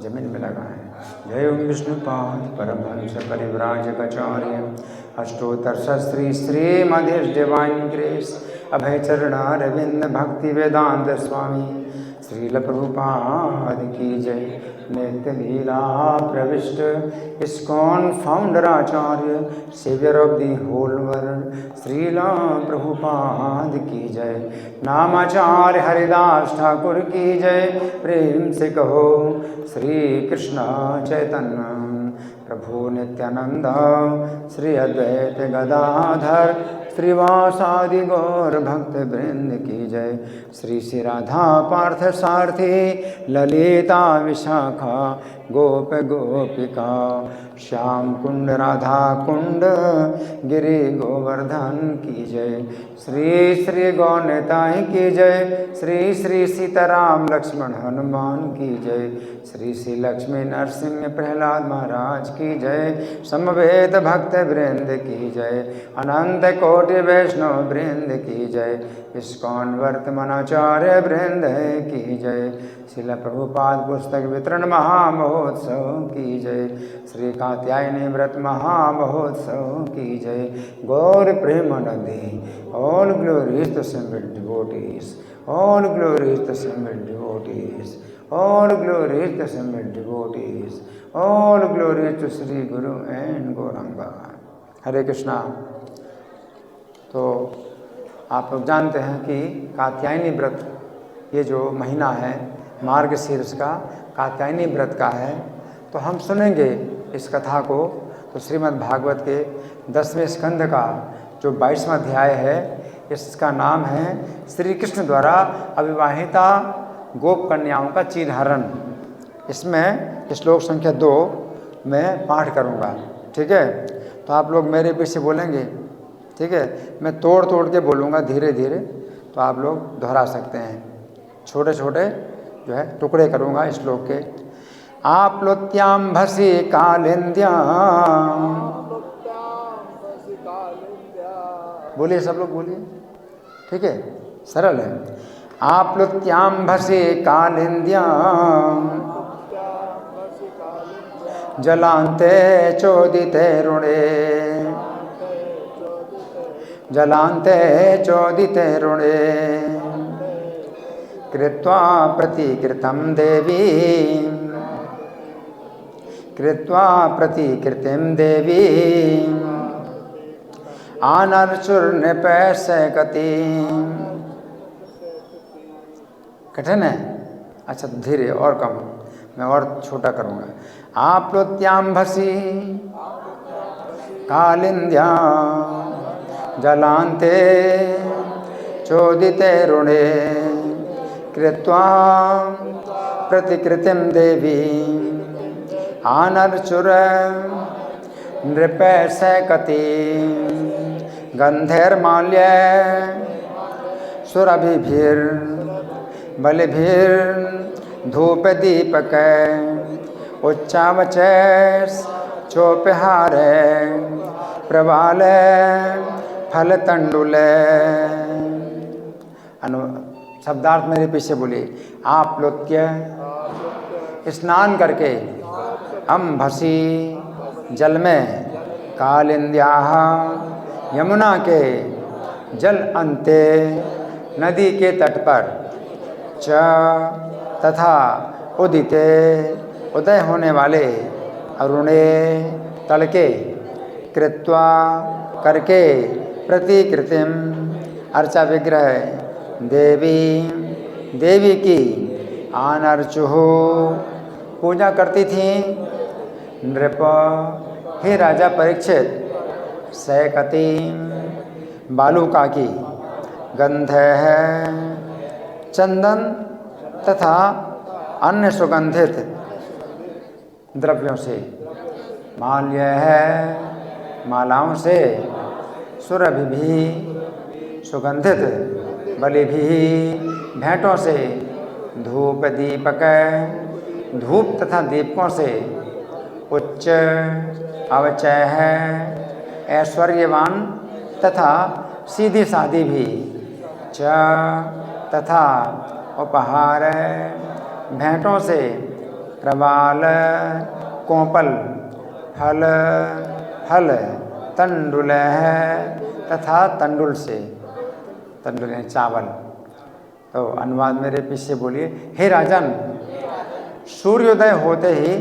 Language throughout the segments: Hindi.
जमीन में लगाएं। जय ओम विष्णुपाद परमहंस परिव्राजकाचार्य अष्टोत्तर श्री श्रीमधीश डिवाइन ग्रेस अभय चरणारविंद भक्ति वेदांत स्वामी श्रील प्रभुपाद की जय। नित्य लीला प्रविष्ट इस्कॉन फाउंडर आचार्य saviour of the whole world Srila Prabhupada की जय। नामाचार्य हरिदास ठाकुर की जय। प्रेम से कहो श्री कृष्ण चैतन्य प्रभु नित्यानंद श्री अद्वैत गदाधर श्रीवासादि गौर भक्त वृंद की जय। श्री श्री राधा पार्थ सारथी ललिता विशाखा गोप गोपिका श्याम कुंड राधा कुंड गिरि गोवर्धन की जय। श्री श्री गौनिताई की जय। श्री श्री सीताराम लक्ष्मण हनुमान की जय। श्री श्री लक्ष्मी नरसिंह प्रहलाद महाराज की जय। समवेत भक्त वृंद की जय। अनंत कोटि वैष्णव वृंद की जय। इस्कॉन वर्तमानाचार्य वृंद की जय। श्रील प्रभुपाद पुस्तक वितरण महामहोत्सव की जय। श्री कात्यायनी व्रत महामहोत्सव की जय। गौर प्रेमानंदी all glories to simple devotees, all glories to simple devotees, all glories to simple devotees, all glories to Shri Guru and Gauranga. हरे कृष्णा। तो आप लोग जानते हैं कि कात्यायनी व्रत ये जो महीना है मार्गशीर्ष का कात्यायनी व्रत का है। तो हम सुनेंगे इस कथा को। तो श्रीमद् भागवत के 10वें स्कंद का जो 22वां अध्याय है इसका नाम है श्री कृष्ण द्वारा अविवाहिता गोप कन्याओं का चीरहरण। इसमें श्लोक संख्या 2 मैं पाठ करूँगा, ठीक है। तो आप लोग मेरे पीछे बोलेंगे, ठीक है। मैं तोड़ तोड़ के बोलूँगा धीरे धीरे, तो आप लोग दोहरा सकते हैं। छोटे छोटे जो है टुकड़े करूँगा इस श्लोक के। आप्लुत्याम भसी कालिंद्याम, बोलिए सब लोग बोलिए, ठीक है, सरल है। आप्लुत्याम भसी कालिंद्याम जलांते चोदिते रुणे, जलांते चोदिते रुणे कृत्वा प्रतिकृतं देवी, कृत्वा प्रतिकृतिं देवी आनर्चुर्नृपैशकति। कठिन है, अच्छा धीरे और कम, मैं और छोटा करूँगा। आप्लुत्याम भसी कालिंद्याम जलांते चोदिते रुणे कृत्वा प्रतिकृतिं देवी आनर्चुर नृपैशकति गंधैर्माल्य सुरभिर्बलिभिर्धूपदीपक उच्चावचैश्चोपहार प्रवाल फलतंडुल। शब्दार्थ मेरे पीछे बोलिए। आप्लुत्य स्नान करके, भसी जल में, कालिंद्याः यमुना के जल अंते नदी के तट पर, च तथा उदिते उदय होने वाले, अरुणे तड़के, कृत्वा करके, प्रतिकृतिम अर्चा विग्रह, देवी देवी की, आनर्चुः पूजा करती थी, नृप हे राजा परीक्षित, सैकति बालुका की, गंध है चंदन तथा अन्य सुगंधित द्रव्यों से, माल्य है मालाओं से, सुरभि भी सुगंधित, बलि भी भेंटों से, धूप दीपक धूप तथा दीपकों से, उच्च अवचय है ऐश्वर्यवान तथा सीधी सादी भी, च तथा उपहार भेंटों से, प्रवाल कोपल फल फल तंडुल तथा तंडुल से, तंडुल है चावल। तो अनुवाद मेरे पीछे बोलिए। हे राजन, सूर्योदय होते ही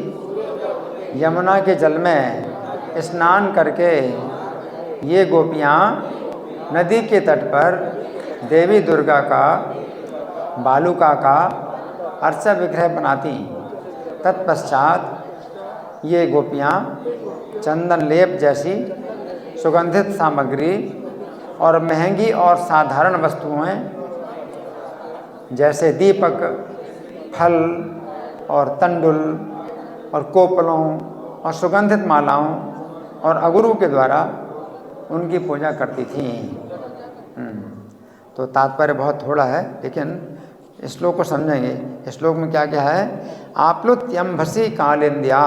यमुना के जल में स्नान करके ये गोपियाँ नदी के तट पर देवी दुर्गा का बालुका का अर्चा विग्रह बनाती। तत्पश्चात ये गोपियाँ चंदन लेप जैसी सुगंधित सामग्री और महंगी और साधारण वस्तुएं जैसे दीपक, फल और तंडुल और कोपलों और सुगंधित मालाओं और अगुरु के द्वारा उनकी पूजा करती थीं। तो तात्पर्य बहुत थोड़ा है, लेकिन इस श्लोक को समझेंगे। इस श्लोक में क्या क्या है? आप्लुत्यंभसी कालिंद्या,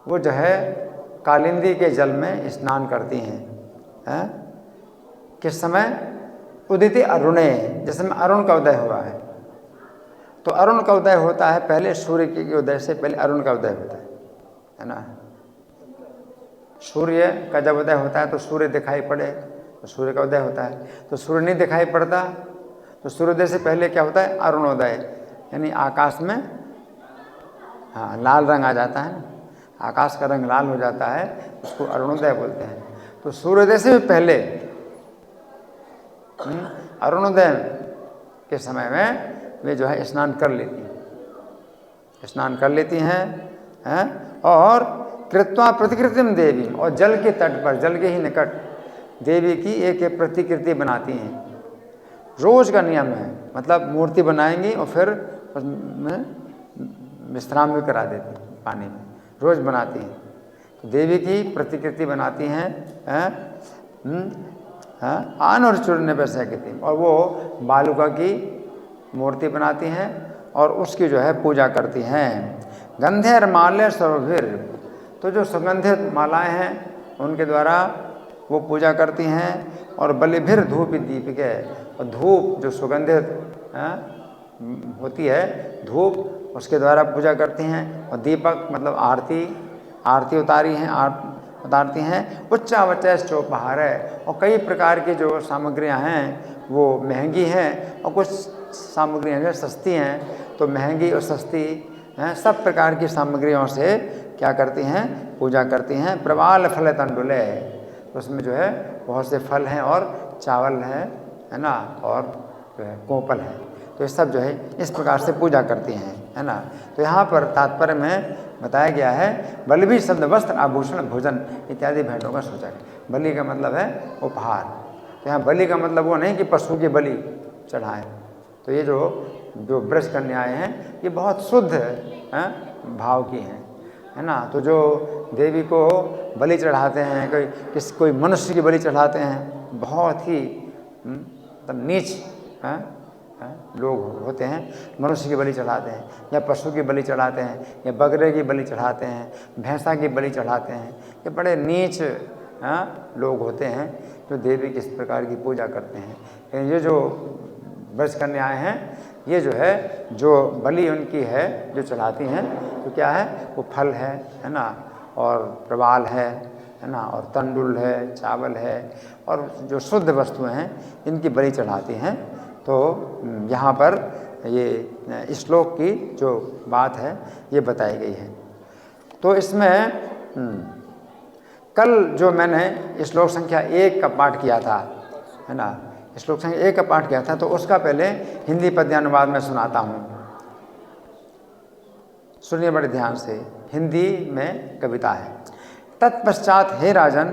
वो जो है कालिंदी के जल में स्नान करती हैं। किस समय? उदिति अरुणे, जिस समय अरुण का उदय हुआ है। तो अरुण का उदय होता है पहले, सूर्य के उदय से पहले अरुण का उदय होता है ना। सूर्य का जब उदय होता है तो सूर्य दिखाई पड़े तो सूर्य का उदय होता है। तो सूर्य नहीं दिखाई पड़ता तो सूर्योदय से पहले क्या होता है? अरुणोदय, यानी आकाश में लाल रंग आ जाता है। आकाश का रंग लाल हो जाता है, उसको अरुणोदय बोलते हैं। तो सूर्योदय से भी पहले अरुणोदय के समय में वे जो है स्नान कर लेती हैं, और कृत्वा प्रतिकृतिम देवी, और जल के तट पर, जल के ही निकट देवी की एक एक प्रतिकृति बनाती हैं। रोज का नियम है, मतलब मूर्ति बनाएंगी और फिर उसमें विश्राम भी करा देती हैं पानी में, रोज बनाती हैं। तो देवी की प्रतिकृति बनाती हैं, आन और चूर्ण वैसे कहती, और वो बालुका की मूर्ति बनाती हैं और उसकी जो है पूजा करती हैं। गंधेर माल्य सर्वभिर, तो जो सुगंधित मालाएं हैं उनके द्वारा वो पूजा करती हैं। और बलिभिर धूप दीपिके, और धूप जो सुगंधित होती है, धूप उसके द्वारा पूजा करती हैं। और दीपक मतलब आरती उतारती हैं। उच्चावचय चौपहार है, और कई प्रकार की जो सामग्रियां हैं वो महंगी हैं और कुछ सामग्रियां जो सस्ती हैं। तो महंगी और सस्ती सब प्रकार की सामग्रियों से क्या करती हैं? पूजा करती हैं। प्रवाल फल तंडुले, तो उसमें जो है बहुत से फल हैं और चावल है ना, और जो है कोपल है। तो ये सब जो है इस प्रकार से पूजा करती हैं, है ना। तो यहाँ पर तात्पर्य में बताया गया है बलि शब्द वस्त्र आभूषण भोजन इत्यादि भेंटों का सूचक है। बलि का मतलब है उपहार। तो यहाँ बलि का मतलब वो नहीं कि पशु की बलि चढ़ाएं। तो ये जो ब्रज कन्याएं हैं ये बहुत शुद्ध भाव की हैं, है ना। तो जो देवी को बलि चढ़ाते हैं, कोई मनुष्य की बलि चढ़ाते हैं, बहुत ही मतलब नीच लोग होते हैं, मनुष्य की बलि चढ़ाते हैं, या पशु की बलि चढ़ाते हैं, या बकरे की बलि चढ़ाते हैं, भैंसा की बलि चढ़ाते हैं। ये बड़े नीच लोग होते हैं जो देवी की इस प्रकार की पूजा करते हैं। लेकिन ये जो ब्रज कन्याएं हैं, ये जो है जो बलि उनकी है जो चढ़ाती हैं, तो क्या है? वो फल है ना, और प्रवाल है ना, और तंडुल है, चावल है, और जो शुद्ध वस्तुएं हैं इनकी बलि चढ़ाती हैं। तो यहाँ पर ये श्लोक की जो बात है ये बताई गई है। तो इसमें कल जो मैंने श्लोक संख्या 1 का पाठ किया था, है ना, श्लोक संख्या 1 का पाठ किया था, तो उसका पहले हिंदी पद्यानुवाद में सुनाता हूँ। सुनिए बड़े ध्यान से, हिंदी में कविता है। तत्पश्चात हे राजन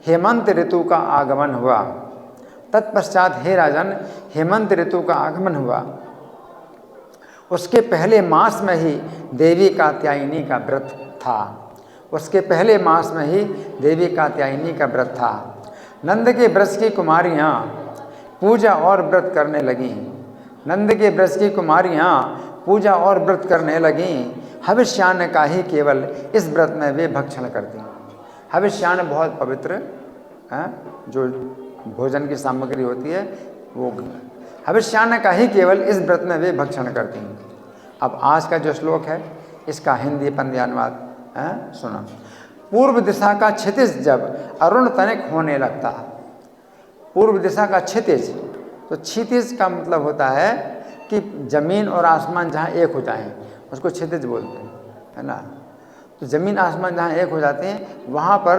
हेमंत ऋतु का आगमन हुआ। तत्पश्चात हे राजन हेमंत ऋतु का आगमन हुआ। उसके पहले मास में ही देवी कात्यायनी का व्रत था। उसके पहले मास में ही देवी कात्यायनी का व्रत था। नंद के ब्रज की कुमारियाँ पूजा और व्रत करने लगीं। नंद के ब्रज की कुमारियाँ पूजा और व्रत करने लगीं। हविष्यान्न का ही केवल इस व्रत में वे भक्षण करती। हविष्यान्न बहुत पवित्र जो भोजन की सामग्री होती है, वो हविष्यान्न का ही केवल इस व्रत में वे भक्षण करती हैं। अब आज का जो श्लोक है इसका हिंदी पंद्य अनुवाद सुना। पूर्व दिशा का क्षितिज जब अरुण तनिक होने लगता, पूर्व दिशा का क्षितिज, तो क्षितिज का मतलब होता है कि जमीन और आसमान जहाँ एक हो जाएं उसको क्षितिज बोलते हैं, है ना। तो जमीन आसमान जहाँ एक हो जाते हैं वहाँ पर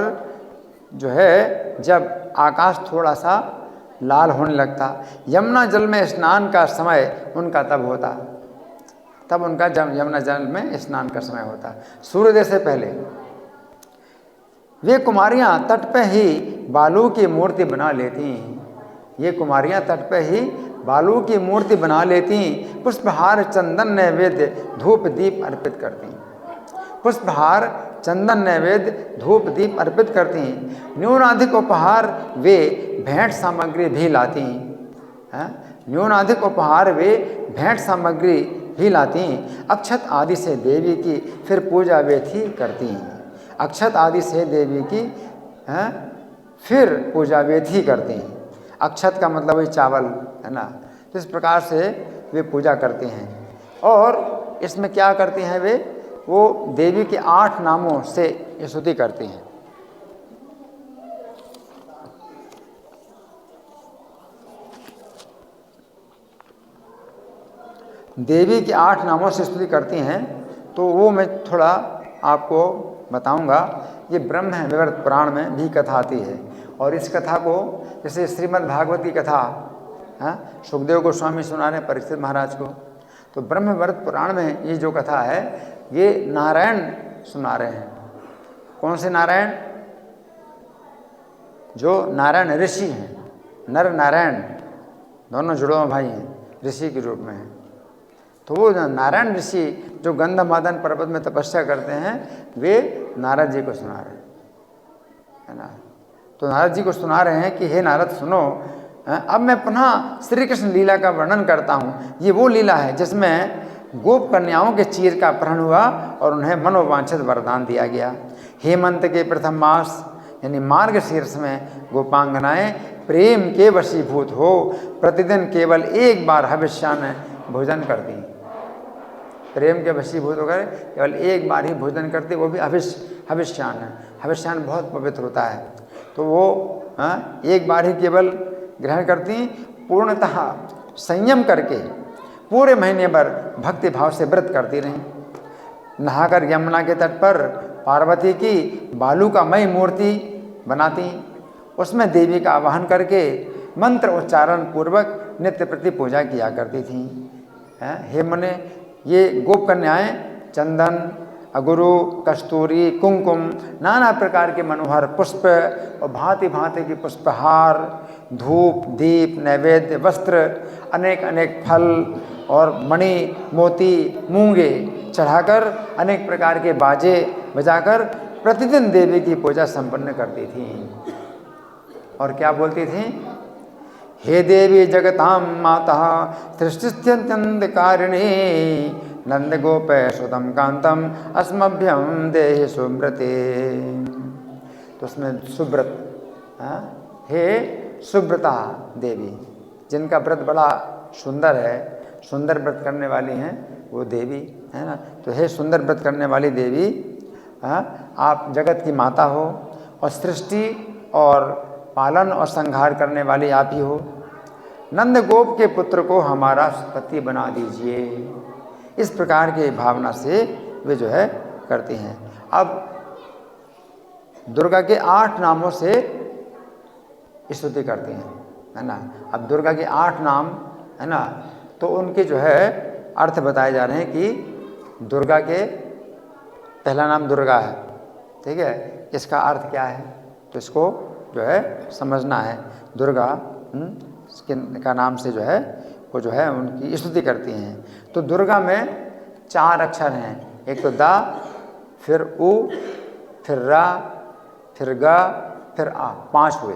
जो है जब आकाश थोड़ा सा लाल होने लगता, यमुना जल में स्नान का समय उनका तब होता, तब उनका यमुना जल में स्नान का समय होता, सूर्योदय से पहले। वे कुमारियाँ तट पे ही बालू की मूर्ति बना लेती, ये कुमारियाँ तट पे ही बालू की मूर्ति बना लेती, पुष्पहार चंदन नैवेद्य धूप दीप अर्पित करती, पुष्पहार चंदन नैवेद्य धूप दीप अर्पित करती, न्यूनाधिक उपहार वे भेंट सामग्री भी लाती हैं, न्यूनाधिक उपहार वे भेंट सामग्री भी लाती, अक्षत आदि से देवी की फिर पूजा वे थी करती, अक्षत आदि से देवी की फिर पूजा वे थी करती। अक्षत का मतलब वही चावल, है ना। तो इस प्रकार से वे पूजा करते हैं। और इसमें क्या करते हैं वे, वो देवी के 8 नामों से स्तुति करते हैं। देवी के 8 नामों से स्तुति करती हैं, तो वो मैं थोड़ा आपको बताऊंगा। ये ब्रह्म वैवर्त पुराण में भी कथा आती है, और इस कथा को जैसे श्रीमद् भागवत की कथा सुखदेव गोस्वामी सुना रहे परीक्षित महाराज को, तो ब्रह्म वैवर्त पुराण में ये जो कथा है ये नारायण सुना रहे हैं। कौन से नारायण? जो नारायण ऋषि हैं, नर नारायण दोनों जुड़वा भाई हैं, ऋषि के रूप में हैं। तो वो नारायण ऋषि जो गंधमादन पर्वत में तपस्या करते हैं, वे नारद जी को सुना रहे हैं, है ना। तो नारद जी को सुना रहे हैं कि हे नारद सुनो, अब मैं पुनः श्री कृष्ण लीला का वर्णन करता हूँ। ये वो लीला है जिसमें गोप कन्याओं के चीर का अपहरण हुआ और उन्हें मनोवांछित वरदान दिया गया। हेमंत के प्रथम मास यानी मार्गशीर्ष में गोपांगनाएं प्रेम के वशीभूत हो प्रतिदिन केवल एक बार हविष्यान्न भोजन करती, प्रेम के वशीभूत होकर केवल एक बार ही भोजन करती, वो भी हविष्यान्न। हविष्यान्न बहुत पवित्र होता है, तो वो एक बार ही केवल ग्रहण करती, पूर्णतः संयम करके पूरे महीने भर भक्ति भाव से व्रत करती रहीं। नहाकर यमुना के तट पर पार्वती की बालू का मई मूर्ति बनाती, उसमें देवी का आवाहन करके मंत्र उच्चारण पूर्वक नित्य प्रति पूजा किया करती थीं। हे मुने, ये गोप कन्याएं चंदन, अगुरु, कस्तूरी, कुमकुम, नाना प्रकार के मनोहर पुष्प और भांति भांति की पुष्पहार, धूप, दीप, नैवेद्य, वस्त्र, अनेक अनेक फल और मणि, मोती, मूंगे चढ़ाकर अनेक प्रकार के बाजे बजाकर प्रतिदिन देवी की पूजा संपन्न करती थीं। और क्या बोलती थीं? हे देवी जगतां माता सृष्टिस्थित्यन्तकारिणी नंद गोपय सुतम कांतम अस्मभ्यम देहि सुव्रते। तो उसमें सुव्रत, हे सुव्रता देवी, जिनका व्रत बड़ा सुंदर है, सुंदर व्रत करने वाली हैं वो देवी, है ना। तो हे सुंदर व्रत करने वाली देवी, आप जगत की माता हो और सृष्टि और पालन और संहार करने वाली आप ही हो। नंद गोप के पुत्र को हमारा पति बना दीजिए। इस प्रकार के भावना से वे जो है करती हैं। अब दुर्गा के 8 नामों से स्तुति करती हैं, है ना। अब दुर्गा के 8 नाम, है ना, तो उनके जो है अर्थ बताए जा रहे हैं कि दुर्गा के पहला नाम दुर्गा है, ठीक है। इसका अर्थ क्या है, तो इसको जो है समझना है। दुर्गा का नाम से जो है वो जो है उनकी स्तुति करती हैं। तो दुर्गा में 4 अक्षर हैं, एक तो दा, फिर उ, फिर रा, फिर गा, फिर आ, 5 हुए।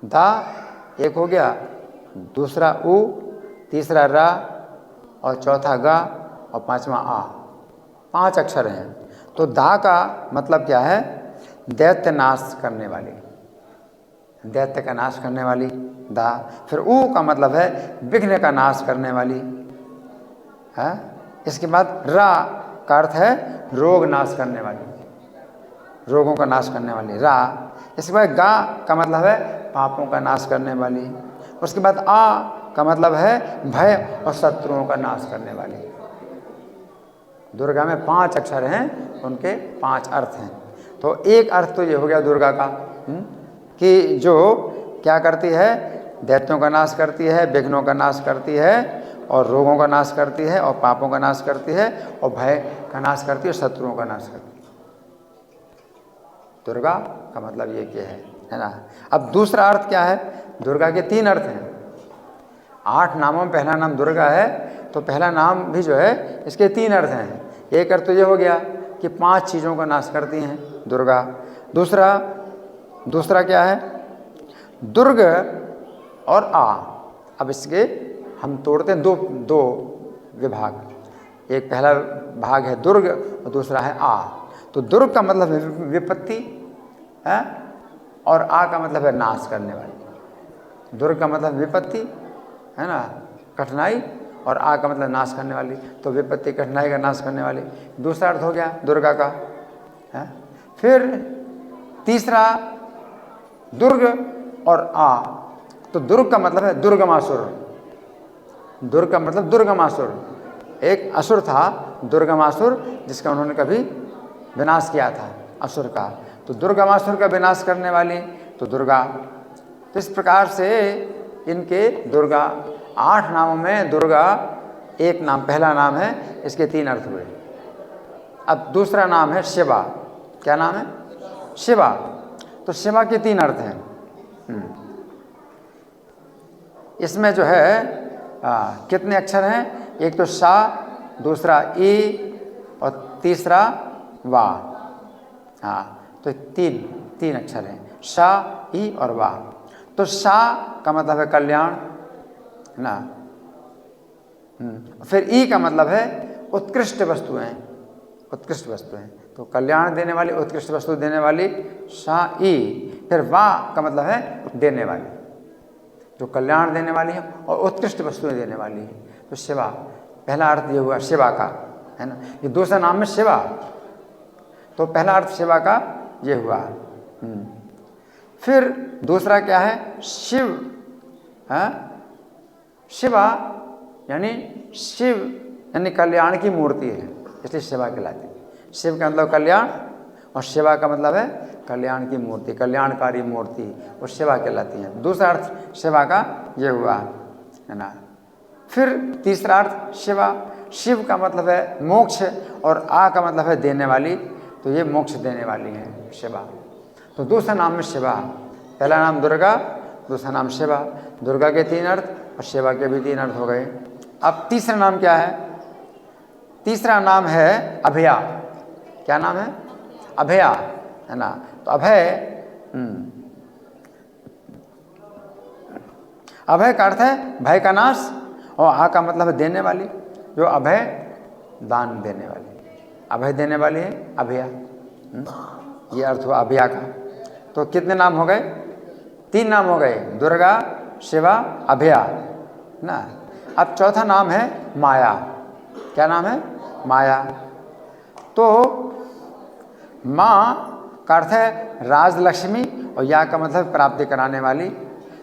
दा एक हो गया, दूसरा उ, तीसरा रा और चौथा गा और 5वां आ, 5 अक्षर हैं। तो दा का मतलब क्या है? दैत्य नाश करने वाली, दैत्य का नाश करने वाली दा। फिर ऊ का मतलब है विघ्न का नाश करने वाली है। इसके बाद रा का अर्थ है रोग नाश करने वाली, रोगों का नाश करने वाली रा। इसके बाद गा का मतलब है पापों का नाश करने वाली। उसके बाद आ का मतलब है भय और शत्रुओं का नाश करने वाली। दुर्गा में 5 अक्षर हैं, उनके 5 अर्थ हैं। तो एक अर्थ तो ये हो गया दुर्गा का कि जो क्या करती है, दैत्यों का नाश करती है, विघ्नों का नाश करती है और रोगों का नाश करती है और पापों का नाश करती है और भय का नाश करती है और शत्रुओं का नाश करती है। दुर्गा का मतलब ये क्या है ना। अब दूसरा अर्थ क्या है, दुर्गा के 3 अर्थ हैं। 8 नामों में पहला नाम दुर्गा है, तो पहला नाम भी जो है इसके 3 अर्थ हैं। एक अर्थ तो ये हो गया कि 5 चीज़ों का नाश करती हैं दुर्गा। दूसरा क्या है, दुर्ग और आ। अब इसके हम तोड़ते हैं दो विभाग। एक पहला भाग है दुर्ग और दूसरा है आ। तो दुर्ग का मतलब है विपत्ति है और आ का मतलब है नाश करने वाली। दुर्ग का मतलब विपत्ति है ना, कठिनाई, और आ का मतलब नाश करने वाली। तो विपत्ति कठिनाई का नाश करने वाली दूसरा अर्थ हो गया दुर्गा का है। फिर तीसरा दुर्ग और आ। तो दुर्ग का मतलब है दुर्गमासुर। दुर्ग का मतलब दुर्गमासुर, एक असुर था दुर्गमासुर, जिसका उन्होंने कभी विनाश किया था असुर का। तो दुर्गमासुर का विनाश करने वाली तो दुर्गा। तो इस प्रकार से इनके दुर्गा 8 नामों में दुर्गा एक नाम, पहला नाम है, इसके 3 अर्थ हुए। अब दूसरा नाम है शिवा। क्या नाम है, शिवा। तो शिवा के 3 अर्थ हैं। इसमें जो है कितने अक्षर हैं, एक तो शा, दूसरा ई और तीसरा वा। तो तीन अक्षर हैं, शा, ई और वा। तो शा का मतलब है कल्याण है ना। फिर ई का मतलब है उत्कृष्ट वस्तुएं, उत्कृष्ट वस्तुएं। तो कल्याण देने वाली, उत्कृष्ट वस्तु देने वाली, शा ई। फिर वा का मतलब है देने वाली, जो कल्याण देने वाली है और उत्कृष्ट वस्तुएं देने वाली है। तो शिवा, पहला अर्थ ये हुआ शिवा का है ना। ये दूसरा नाम है शिवा, तो पहला अर्थ शिवा का ये हुआ। फिर दूसरा क्या है, शिव है। शिवा यानी शिव यानी कल्याण की मूर्ति है, इसलिए शिवा कहलाती है। शिव का मतलब कल्याण और शिवा का मतलब है कल्याण की मूर्ति, कल्याणकारी मूर्ति, वो शिवा कहलाती है। दूसरा अर्थ शिवा का ये हुआ है ना। फिर तीसरा अर्थ शिवा, शिव का मतलब है मोक्ष और आ का मतलब है देने वाली, तो ये मोक्ष देने वाली है शिवा। तो दूसरा नाम है शिवा, पहला नाम दुर्गा, दूसरा नाम शिवा। दुर्गा के 3 अर्थ और शिवा के भी 3 अर्थ हो गए। अब तीसरा नाम क्या है, तीसरा नाम है अभया। क्या नाम है, अभया है ना। तो अभय, अभय का अर्थ है भय का नाश और आ का मतलब है देने वाली, जो अभय दान देने वाली, अभय देने वाली है अभया। ये अर्थ हुआ अभया का। तो कितने नाम हो गए, 3 नाम हो गए, दुर्गा, शिवा, अभया ना। अब चौथा नाम है माया। क्या नाम है, माया। तो माँ का अर्थ है राजलक्ष्मी और या का मतलब प्राप्ति कराने वाली,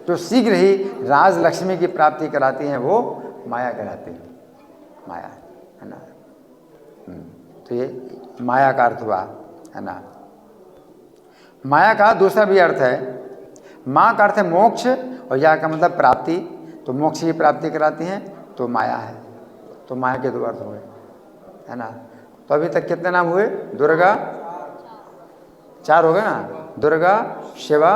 जो शीघ्र ही राजलक्ष्मी की प्राप्ति कराती हैं वो माया कहलाती है, माया है ना। तो ये माया का अर्थ हुआ है ना। माया का दूसरा भी अर्थ है, माँ का अर्थ है मोक्ष और या का मतलब प्राप्ति, तो मोक्ष की प्राप्ति कराती हैं तो माया है। तो माया के 2 अर्थ हुए है ना। तो अभी तक कितने नाम हुए, दुर्गा 4 हो गए ना, दुर्गा, शिवा,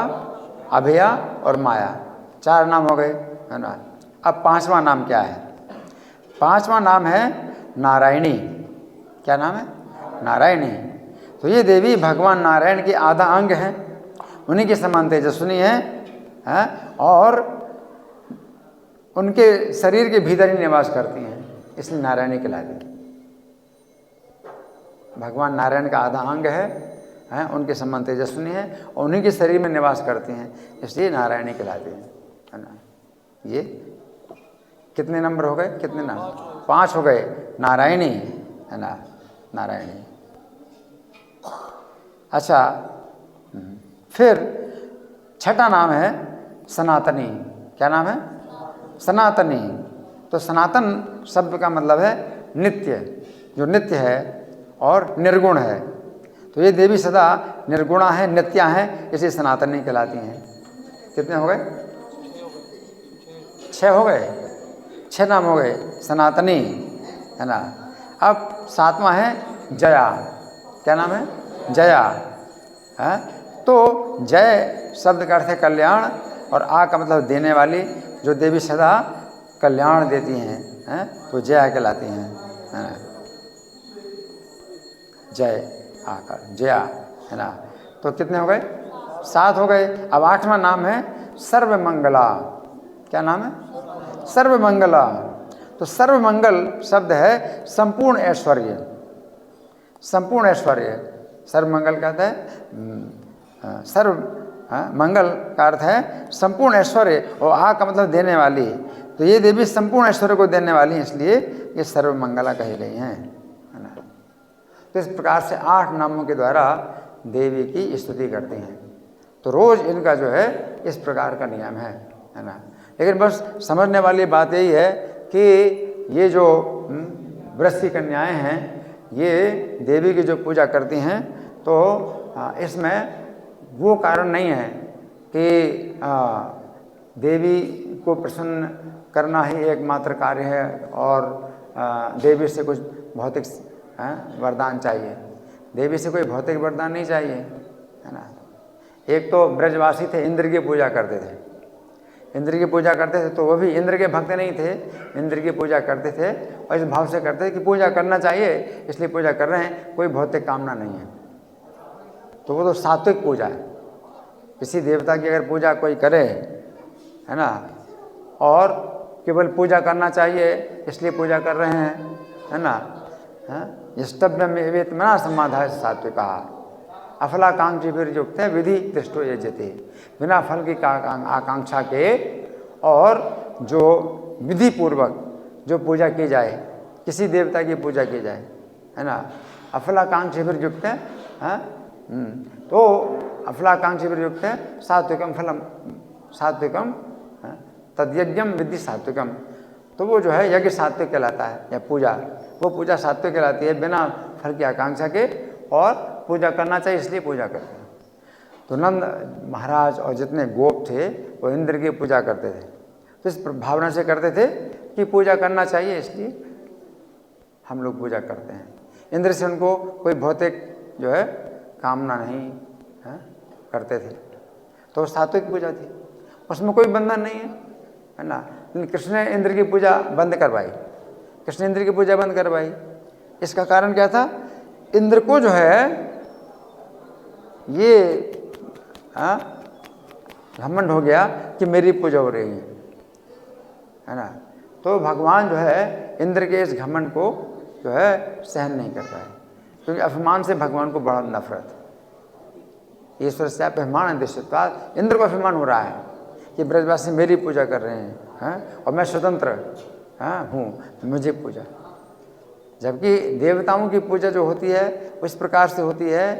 अभया और माया, 4 नाम हो गए है ना। अब 5वां नाम क्या है, 5वां नाम है नारायणी। क्या नाम है, नारायणी। तो ये देवी भगवान नारायण के आधा अंग हैं, उन्हीं के समान तेजस्विनी है और उनके शरीर के भीतर ही निवास करती हैं, इसलिए नारायणी कहलाती है। भगवान नारायण का आधा अंग है हैं, उनके समान तेजस्विनी है और उन्हीं के शरीर में निवास करती हैं, इसलिए नारायणी कहलाती हैं, है ना। ये कितने नंबर हो गए, कितने नाम, 5 हो गए। नारायणी, है ना, नारायणी। अच्छा, फिर छठा नाम है सनातनी। क्या नाम है? सनातनी। तो सनातन शब्द का मतलब है नित्य, जो नित्य है और निर्गुण है। तो ये देवी सदा निर्गुणा है, नित्या है, इसे सनातनी कहलाती हैं। कितने हो गए? 6 हो गए, 6 नाम हो गए सनातनी, है ना। अब 7वां है जया। क्या नाम है? जया है। तो जय शब्द का अर्थ है कल्याण और आ का मतलब देने वाली, जो देवी सदा कल्याण देती हैं, तो जया कहलाती हैं, है ना। जय आकर जया, है ना। तो कितने हो गए? 7 हो गए। अब 8वां नाम है सर्वमंगला। क्या नाम है? सर्वमंगला। तो सर्वमंगल शब्द है संपूर्ण ऐश्वर्य, संपूर्ण ऐश्वर्य। सर्वमंगल का अर्थ है सर्व, मंगल का अर्थ है संपूर्ण ऐश्वर्य और आ का मतलब देने वाली। तो ये देवी संपूर्ण ऐश्वर्य को देने वाली हैं, इसलिए ये सर्वमंगला कही गई हैं, है ना। तो इस प्रकार से 8 नामों के द्वारा देवी की स्तुति करते हैं। तो रोज इनका जो है इस प्रकार का नियम है ना। लेकिन बस समझने वाली बात यही है कि ये जो व्रत की कन्याएँ हैं, ये देवी की जो पूजा करती हैं, तो इसमें वो कारण नहीं है कि देवी को प्रसन्न करना ही एकमात्र कार्य है और देवी से कुछ भौतिक वरदान चाहिए। देवी से कोई भौतिक वरदान नहीं चाहिए, है ना। एक तो ब्रजवासी थे, इंद्र की पूजा करते थे, इंद्र की पूजा करते थे, तो वो भी इंद्र के भक्त नहीं थे, इंद्र की पूजा करते थे और इस भाव से करते थे कि पूजा करना चाहिए, इसलिए पूजा कर रहे हैं, कोई भौतिक कामना नहीं है। तो वो तो सात्विक पूजा है। किसी देवता की अगर पूजा कोई करे, है ना, और केवल पूजा करना चाहिए इसलिए पूजा कर रहे हैं, है ना, यष्टव्य में वेतमना समाधाय सात्विका अफलाकांक्षी फिर युक्त है विधि दृष्टो यजते। बिना फल की आकांक्षा के और जो विधि पूर्वक जो पूजा की जाए, किसी देवता की पूजा की जाए, है ना, अफलाकांक्षी फिर युक्त है, तो अफलाकांक्षी फिर युक्त है सात्विकम फलम, सात्विकम तद्यज्ञम विधि सात्विकम। तो वो जो है यज्ञ सात्विक कहलाता है, या पूजा, वो पूजा सात्विक कहलाती है, बिना फल की आकांक्षा के, और पूजा करना चाहिए इसलिए पूजा करते हैं। तो नंद महाराज और जितने गोप थे वो इंद्र की पूजा करते थे, तो इस भावना से करते थे कि पूजा करना चाहिए, इसलिए हम लोग पूजा करते हैं। इंद्र से उनको कोई भौतिक जो है कामना नहीं है, करते थे, तो सात्विक पूजा थी, उसमें कोई बंधन नहीं है ना। लेकिन कृष्ण ने इंद्र की पूजा बंद करवाई, कृष्ण इंद्र की पूजा बंद करवाई। इसका कारण क्या था? इंद्र को जो है ये घमंड हो गया कि मेरी पूजा हो रही है ना। तो भगवान जो है इंद्र के इस घमंड को जो है सहन नहीं कर पाए, क्योंकि अभिमान से भगवान को बड़ा नफरत। ईश्वर से अभिमान दृष्टत्वात्, इंद्र को अभिमान हो रहा है कि ब्रजवासी मेरी पूजा कर रहे हैं, और मैं स्वतंत्र हूँ, मुझे पूजा। जबकि देवताओं की पूजा जो होती है वो इस प्रकार से होती है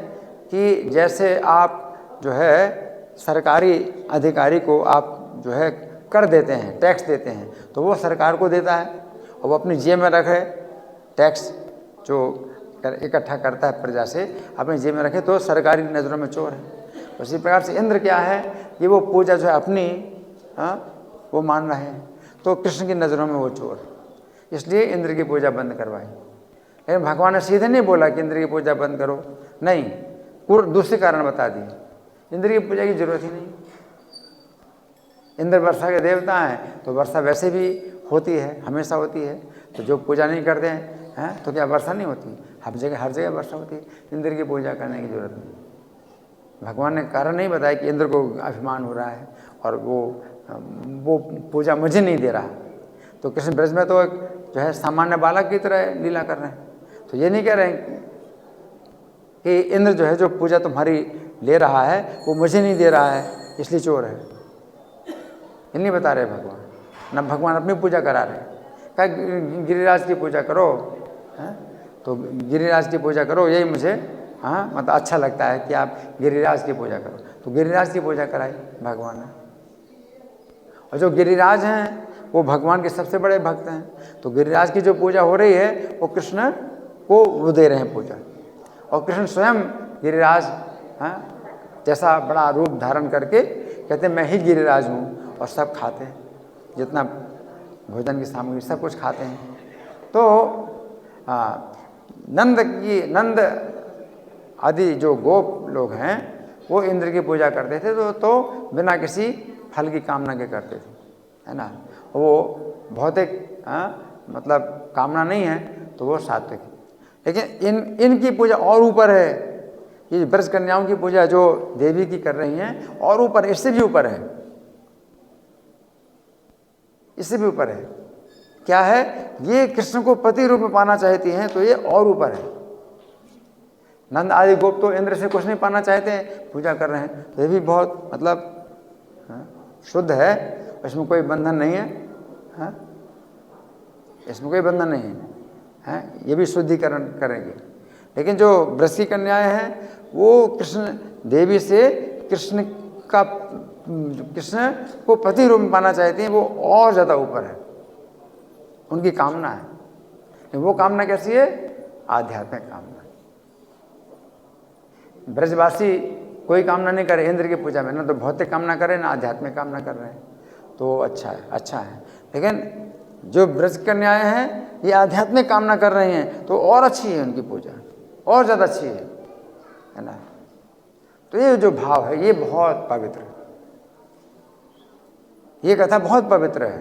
कि जैसे आप जो है सरकारी अधिकारी को आप जो है कर देते हैं, टैक्स देते हैं, तो वो सरकार को देता है और वो अपनी जेब में रखे, टैक्स जो इकट्ठा करता है प्रजा से अपनी जेब में रखे, तो सरकारी नज़रों में चोर है। उसी प्रकार से इंद्र क्या है कि वो पूजा जो है अपनी वो मान रहे हैं, तो कृष्ण की नज़रों में वो चोर, इसलिए इंद्र की पूजा बंद करवाई। लेकिन भगवान ने सीधे नहीं बोला कि इंद्र की पूजा बंद करो, नहीं, दूसरे कारण बता दिए। इंद्र की पूजा की जरूरत ही नहीं, इंद्र वर्षा के देवता हैं, तो वर्षा वैसे भी होती है, हमेशा होती है। तो जो पूजा नहीं करते हैं तो क्या वर्षा नहीं होती? हर जगह वर्षा होती है, इंद्र की पूजा करने की जरूरत नहीं। भगवान ने कारण नहीं बताया कि इंद्र को अभिमान हो रहा है और वो पूजा मुझे नहीं दे रहा। तो कृष्ण ब्रज में तो जो है सामान्य बालक की तरह लीला कर रहे हैं, तो ये नहीं कह रहे हैं कि इंद्र जो है जो पूजा तुम्हारी ले रहा है वो मुझे नहीं दे रहा है, इसलिए चोर है। ये नहीं बता रहे भगवान, ना भगवान अपनी पूजा करा रहे। क्या गिरिराज की पूजा करो, है? तो गिरिराज की पूजा करो, यही मुझे मतलब अच्छा लगता है कि आप गिरिराज की पूजा करो। तो गिरिराज की पूजा कराई भगवान ने। और जो गिरिराज हैं वो भगवान के सबसे बड़े भक्त हैं। तो गिरिराज की जो पूजा हो रही है वो कृष्ण को वो दे रहे हैं पूजा। और कृष्ण स्वयं गिरिराज जैसा बड़ा रूप धारण करके कहते हैं मैं ही गिरिराज हूँ, और सब खाते हैं, जितना भोजन की सामग्री सब कुछ खाते हैं। तो नंद आदि जो गोप लोग हैं वो इंद्र की पूजा करते थे, तो बिना किसी फल की कामना के करते थे, है ना। वो भौतिक मतलब कामना नहीं है, तो वो सात्विक। लेकिन इनकी पूजा और ऊपर है। ये ब्रज कन्याओं की पूजा जो देवी की कर रही हैं और ऊपर, इससे भी ऊपर है, इससे भी ऊपर है। क्या है? ये कृष्ण को पति रूप में पाना चाहती हैं, तो ये और ऊपर है। नंद आदि गोप तो इंद्र से कुछ नहीं पाना चाहते हैं, पूजा कर रहे हैं, तो ये भी बहुत मतलब शुद्ध है, इसमें कोई बंधन नहीं है, इसमें कोई बंधन नहीं है, ये भी शुद्धिकरण करेंगे। लेकिन जो ब्रज की कन्याएं हैं वो कृष्ण देवी से कृष्ण को पति रूप में पाना चाहती हैं, वो और ज़्यादा ऊपर है, उनकी कामना है। वो कामना कैसी है? आध्यात्मिक कामना। ब्रजवासी कोई कामना नहीं करे इंद्र की पूजा में, ना तो भौतिक कामना करे ना आध्यात्मिक कामना कर रहे हैं, तो अच्छा है, अच्छा है। लेकिन जो ब्रज कन्याएं हैं ये आध्यात्मिक कामना कर रही हैं, तो और अच्छी है उनकी पूजा, और ज़्यादा अच्छी है ना। तो ये जो भाव है ये बहुत पवित्र है, ये कथा बहुत पवित्र है,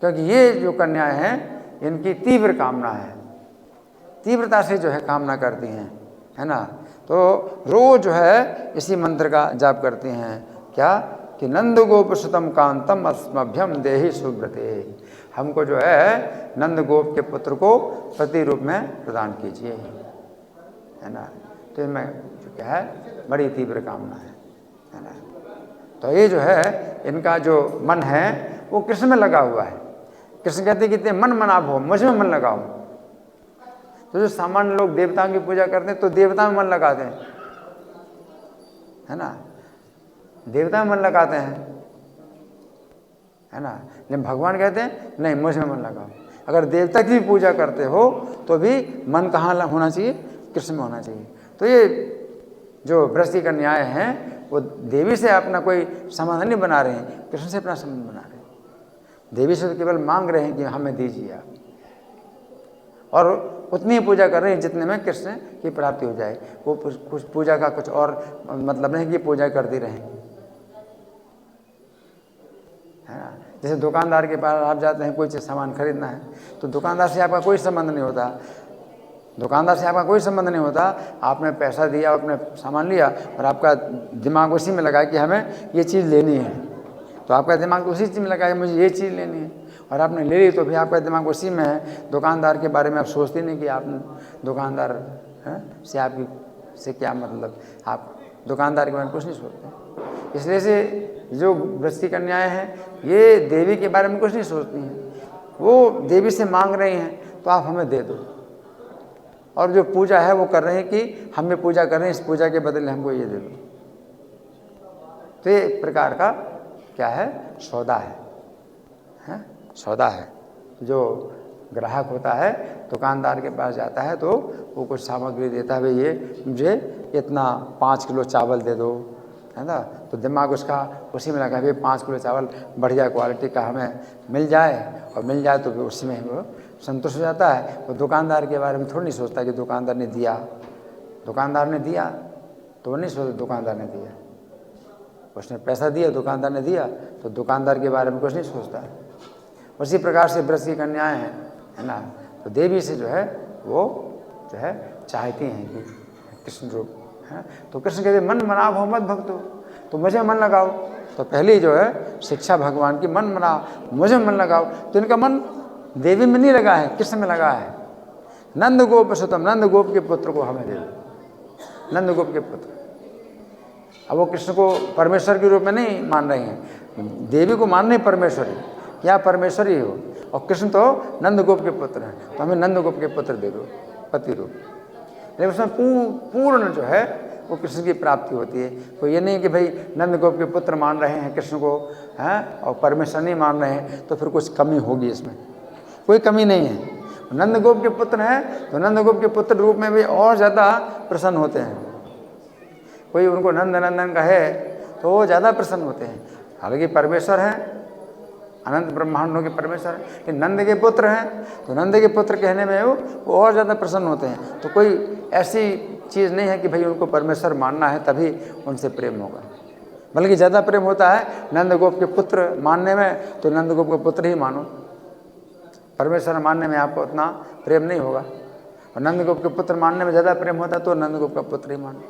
क्योंकि ये जो कन्याएं हैं इनकी तीव्र कामना है, तीव्रता से जो है कामना करती हैं, है ना। तो रोज जो है इसी मंत्र का जाप करती हैं, क्या कि नंद गोप सुतम कांतम अस्मभ्यम देहि सुब्रते, हमको जो है नंद गोप के पुत्र को पति रूप में प्रदान कीजिए, है ना। तो इनमें जो क्या है बड़ी तीव्र कामना है ना। तो ये जो है इनका जो मन है वो कृष्ण में लगा हुआ है। कृष्ण कहते हैं कि मन मनाभ हो, मुझ में मन लगाओ। तो जो सामान्य लोग देवताओं की पूजा करते हैं तो देवता में मन लगाते हैं, है ना, देवता में मन लगाते हैं, है ना। लेकिन भगवान कहते हैं नहीं, मुझ में मन लगाओ। अगर देवता की भी पूजा करते हो तो भी मन कहाँ होना चाहिए? कृष्ण में होना चाहिए। तो ये जो ब्रज की कन्याएं हैं वो देवी से अपना कोई संबंध नहीं बना रहे हैं, कृष्ण से अपना संबंध बना रहे हैं। देवी से तो केवल मांग रहे हैं कि हमें दीजिए आप, और उतनी ही पूजा कर रहे हैं जितने में कृष्ण की प्राप्ति हो जाए। वो कुछ पूजा का कुछ और मतलब नहीं कि पूजा करती रहें, है ना। जैसे दुकानदार के पास आप जाते हैं, कोई चीज़ सामान खरीदना है, तो दुकानदार से आपका कोई संबंध नहीं होता, दुकानदार से आपका कोई संबंध नहीं होता। आपने पैसा दिया, आपने सामान लिया, और आपका दिमाग उसी में लगा कि हमें ये चीज़ लेनी है, तो आपका दिमाग उसी चीज़ में लगा कि मुझे ये चीज़ लेनी है, और आपने ले ली, तो भी आपका दिमाग उसी में है। दुकानदार के बारे में आप सोचते नहीं कि आप दुकानदार से आपकी से क्या मतलब, आप दुकानदार के बारे में कुछ नहीं सोचते। इसलिए से जो ब्रज की कन्याएँ हैं ये देवी के बारे में कुछ नहीं सोचती हैं, वो देवी से मांग रही हैं तो आप हमें दे दो, और जो पूजा है वो कर रहे हैं कि हमें पूजा कर रहे हैं, इस पूजा के बदले हमको ये दे दो। तो ये एक प्रकार का क्या है? सौदा है, सौदा है। जो ग्राहक होता है दुकानदार के पास जाता है तो वो कुछ सामग्री देता है, भाई ये मुझे इतना 5 किलो चावल दे दो, है ना। तो दिमाग उसका उसी में लगा, भाई 5 किलो चावल बढ़िया क्वालिटी का हमें मिल जाए, और मिल जाए तो फिर उसी में वो संतुष्ट हो जाता है। वो दुकानदार के बारे में थोड़ी नहीं सोचता कि दुकानदार ने दिया, दुकानदार ने दिया तो वो नहीं सोचता दुकानदार ने दिया, उसने पैसा दिया, दुकानदार ने दिया, तो दुकानदार के बारे में कुछ नहीं सोचता। उसी प्रकार से ब्रज की कन्याएं हैं, है ना। तो देवी से जो है वो जो है चाहती हैं कि कृष्ण रूप है, तो कृष्ण कहते मन मनाओ हो मत भक्तो, तो मुझे मन लगाओ। तो पहली जो है शिक्षा भगवान की, मन मनाओ, मुझे मन लगाओ। तो इनका मन देवी में नहीं लगा है, कृष्ण में लगा है। नंद गोप सुतम, नंद गोप के पुत्र को हमें दे दो, नंदगोप के पुत्र। अब वो कृष्ण को परमेश्वर के रूप में नहीं मान रहे हैं, देवी को मान रहे परमेश्वरी, क्या परमेश्वरी हो, और कृष्ण तो नंदगोप के पुत्र हैं, तो हमें नंदगोप के पुत्र दे दो पति रूप। लेकिन उसमें पूर्ण जो है वो कृष्ण की प्राप्ति होती है। तो ये नहीं कि भाई नंदगोप के पुत्र मान रहे हैं कृष्ण को हैं और परमेश्वर नहीं मान रहे हैं, तो फिर कुछ कमी होगी इसमें। कोई कमी नहीं है। नंदगोप के पुत्र हैं तो नंदगोप के पुत्र रूप में भी और ज़्यादा प्रसन्न होते हैं। कोई उनको नंद नंदन कहे तो वो ज़्यादा प्रसन्न होते हैं। हालांकि परमेश्वर हैं, अनंत ब्रह्मांडों के परमेश्वर हैं, लेकिन नंद के पुत्र हैं तो नंद के पुत्र कहने में वो और ज़्यादा प्रसन्न होते हैं। तो कोई ऐसी चीज़ नहीं है कि भाई उनको परमेश्वर मानना है तभी उनसे प्रेम होगा, बल्कि ज़्यादा प्रेम होता है नंदगोप के पुत्र मानने में, तो नंदगोप के पुत्र ही मानो। परमेश्वर मानने में आपको उतना प्रेम नहीं होगा, और नंदगोप के पुत्र मानने में ज़्यादा प्रेम होता तो नंदगोप का पुत्र ही मानो।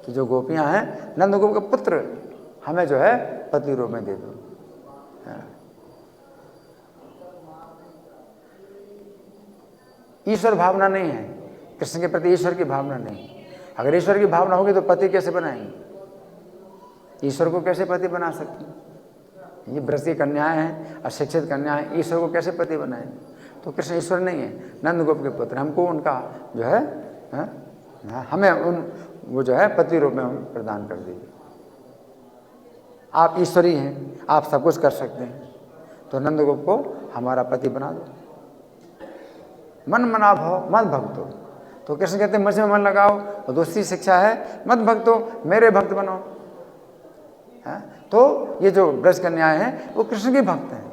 तो जो गोपियाँ हैं नंदगोप के पुत्र हमें जो है पति रूप में दे दो। ईश्वर भावना नहीं है कृष्ण के प्रति, ईश्वर की भावना नहीं। अगर ईश्वर की भावना होगी तो पति कैसे बनाएंगे, ईश्वर को कैसे पति बना सकते हैं? ये ब्रज की कन्याएं हैं, अशिक्षित कन्याएं, ईश्वर को कैसे पति बनाएंगे? तो कृष्ण ईश्वर नहीं है, नंदगोप के पुत्र। हमको उनका जो है हमें उन वो जो है पति रूप में प्रदान कर दीजिए। आप ईश्वरी हैं, आप सब कुछ कर सकते हैं, तो नंदगोप को हमारा पति बना दो। मन मना भाव मत भक्तो, तो कृष्ण कहते हैं मुझे मन लगाओ। और दूसरी शिक्षा है मत भक्तो, मेरे भक्त बनो। तो ये जो ब्रज कन्याएं हैं वो कृष्ण की भक्त हैं,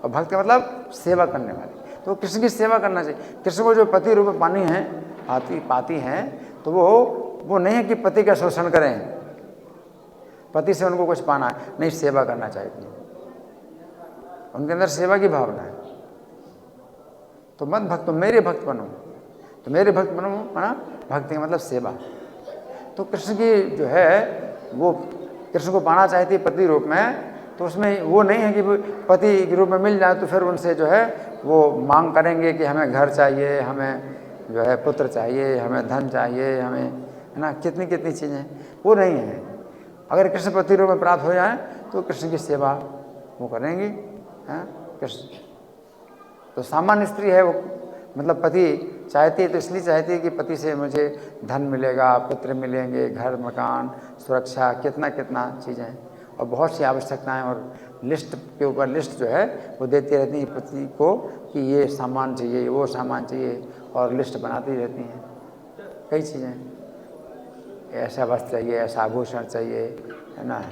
और भक्त का मतलब सेवा करने वाले। तो कृष्ण की सेवा करना चाहिए। कृष्ण को जो पति रूप में पाती हैं तो वो नहीं है कि पति का शोषण करें, पति से उनको कुछ पाना है, नहीं, सेवा करना चाहिए। उनके अंदर सेवा की भावना है। तो मत भक्त मेरे भक्त बनो, तो मेरे भक्त बनो ना, भक्ति का मतलब सेवा। तो कृष्ण की जो है वो कृष्ण को पाना चाहती है पति रूप में, तो उसमें वो नहीं है कि पति के रूप में मिल जाए तो फिर उनसे जो है वो मांग करेंगे कि हमें घर चाहिए, हमें जो है पुत्र चाहिए, हमें धन चाहिए, हमें है ना कितनी कितनी चीज़ें, वो नहीं है। अगर कृष्ण पति रूप में प्राप्त हो जाए तो कृष्ण की सेवा वो करेंगी। हैं कृष्ण तो सामान्य स्त्री है, वो मतलब पति चाहती है तो इसलिए चाहती है कि पति से मुझे धन मिलेगा, पुत्र मिलेंगे, घर मकान सुरक्षा, कितना कितना चीज़ें और बहुत सी आवश्यकताएं, और लिस्ट के ऊपर लिस्ट जो है वो देती रहती हैं पति को कि ये सामान चाहिए, वो सामान चाहिए, और लिस्ट बनाती रहती हैं कई चीज़ें। ऐसा वस्त्र चाहिए, ऐसा आभूषण चाहिए, है ना,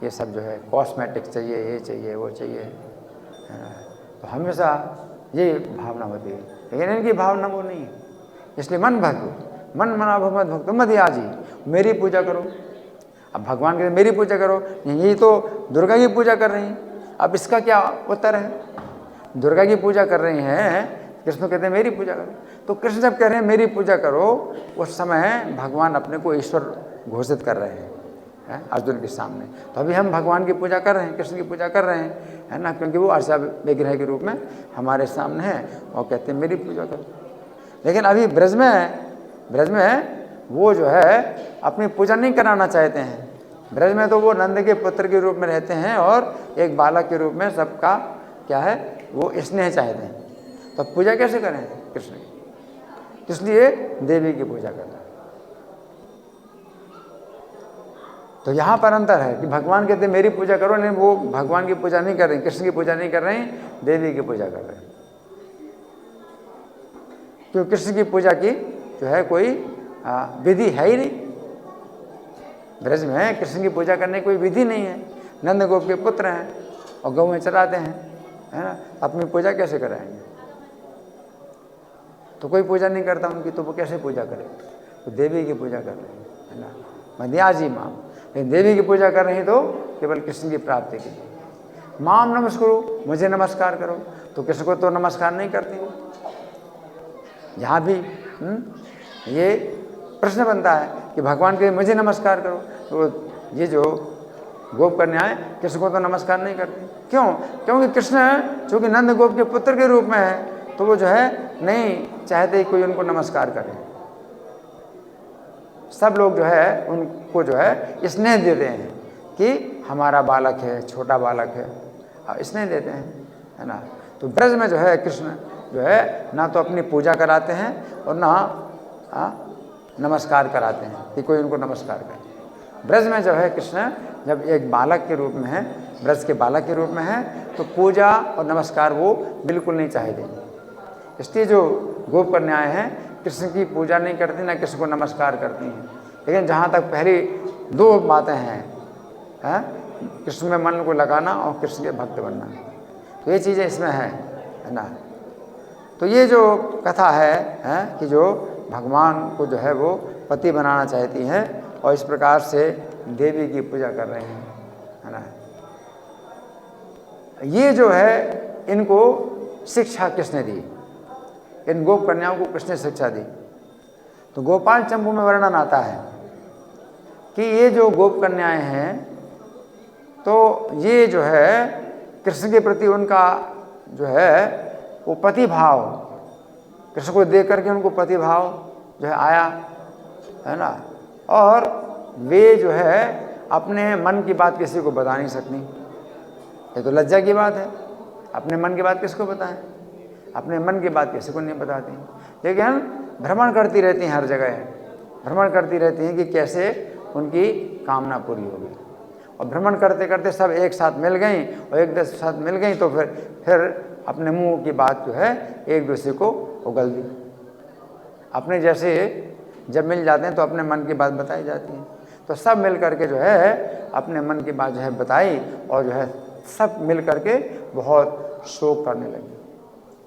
ये सब जो है कॉस्मेटिक्स चाहिए, ये चाहिए, वो चाहिए, है ना। तो हमेशा ये भावना होती है, लेकिन इनकी भावना वो नहीं है। इसलिए मन भक्तो, मन मना भव मत भक्तो मत याजी, मेरी पूजा करो। अब भगवान कहते मेरी पूजा करो, यही तो दुर्गा की पूजा कर रही हैं। अब इसका क्या उत्तर है? दुर्गा की पूजा कर रही हैं, कृष्ण कहते हैं मेरी पूजा करो। तो कृष्ण जब कह रहे हैं मेरी पूजा करो, उस समय भगवान अपने को ईश्वर घोषित कर रहे हैं अर्जुन के सामने। तो अभी हम भगवान की पूजा कर रहे हैं, कृष्ण की पूजा कर रहे हैं, है ना, क्योंकि वो अर्चा विग्रह के रूप में हमारे सामने है और कहते हैं मेरी पूजा करो। लेकिन अभी ब्रज में वो जो है अपनी पूजा नहीं कराना चाहते हैं। ब्रज में तो वो नंद के पुत्र के रूप में रहते हैं और एक बालक के रूप में सबका क्या है वो स्नेह चाहते हैं। तो पूजा कैसे करें कृष्ण की? इसलिए देवी की पूजा करना। तो यहाँ पर अंतर है कि भगवान कहते हैं मेरी पूजा करो, नहीं, वो भगवान की पूजा नहीं कर रहे, कृष्ण की पूजा नहीं कर रहे हैं, देवी की पूजा कर रहे हैं। क्योंकि कृष्ण की पूजा की जो है कोई विधि है ही नहीं। ब्रज में कृष्ण की पूजा करने की कोई विधि नहीं है। नंद गोप के पुत्र हैं और गौ में चराते हैं, है ना, अपनी पूजा कैसे कराएंगे? तो कोई पूजा नहीं करता उनकी, तो वो कैसे पूजा करें? तो देवी की पूजा कर रहे हैं, है ना, मध्याजी माम। लेकिन देवी की पूजा कर रही तो केवल कृष्ण की प्राप्ति के लिए। माम नमस्करो, मुझे नमस्कार करो। तो कृष्ण को तो नमस्कार नहीं करती वो। यहाँ भी ये प्रश्न बनता है कि भगवान के मुझे नमस्कार करो, तो ये जो गोप कन्याएं कृष्ण को तो नमस्कार नहीं करती। क्यों? क्योंकि कृष्ण चूँकि नंद गोप के पुत्र के रूप में है, तो वो जो है नहीं चाहते कोई उनको नमस्कार करे। सब लोग जो है उनको जो है स्नेह देते हैं कि हमारा बालक है, छोटा बालक है, स्नेह देते हैं, है ना। तो ब्रज में जो है कृष्ण जो है ना तो अपनी पूजा कराते हैं और ना नमस्कार कराते हैं कि कोई उनको नमस्कार करे। ब्रज में जो है कृष्ण जब एक बालक के रूप में है, ब्रज के बालक के रूप में है, तो पूजा और नमस्कार वो बिल्कुल नहीं चाहेंगे। इसलिए जो गोप कन्याएं हैं कृष्ण की पूजा नहीं करती, ना कृष्ण को नमस्कार करती हैं। लेकिन जहाँ तक पहली दो बातें हैं, कृष्ण में मन को लगाना और कृष्ण के भक्त बनना, तो ये चीज़ें इसमें है ना। तो ये जो कथा है कि जो भगवान को जो है वो पति बनाना चाहती हैं और इस प्रकार से देवी की पूजा कर रहे हैं, है ना। ये जो है इनको शिक्षा किसने दी? इन गोप कन्याओं को किसने शिक्षा दी? तो गोपाल चंपू में वर्णन आता है कि ये जो गोप कन्याएं हैं तो ये जो है कृष्ण के प्रति उनका जो है वो पति भाव, कृष्ण को देख करके उनको पति भाव जो है आया, है ना। और वे जो है अपने मन की बात किसी को बता नहीं सकती। ये तो लज्जा की बात है, अपने मन की बात किसको बताएं? अपने मन की बात किसी को नहीं बताती, लेकिन भ्रमण करती रहती हैं, हर जगह भ्रमण करती रहती हैं कि कैसे उनकी कामना पूरी होगी। और भ्रमण करते करते सब एक साथ मिल गई और एक दूसरे साथ मिल गई तो फिर अपने मुंह की बात जो है एक दूसरे को उगल दी। अपने जैसे जब मिल जाते हैं तो अपने मन की बात बताई जाती है, तो सब मिल करके जो है अपने मन की बात जो है बताई और जो है सब मिल करके बहुत शोक करने लगे,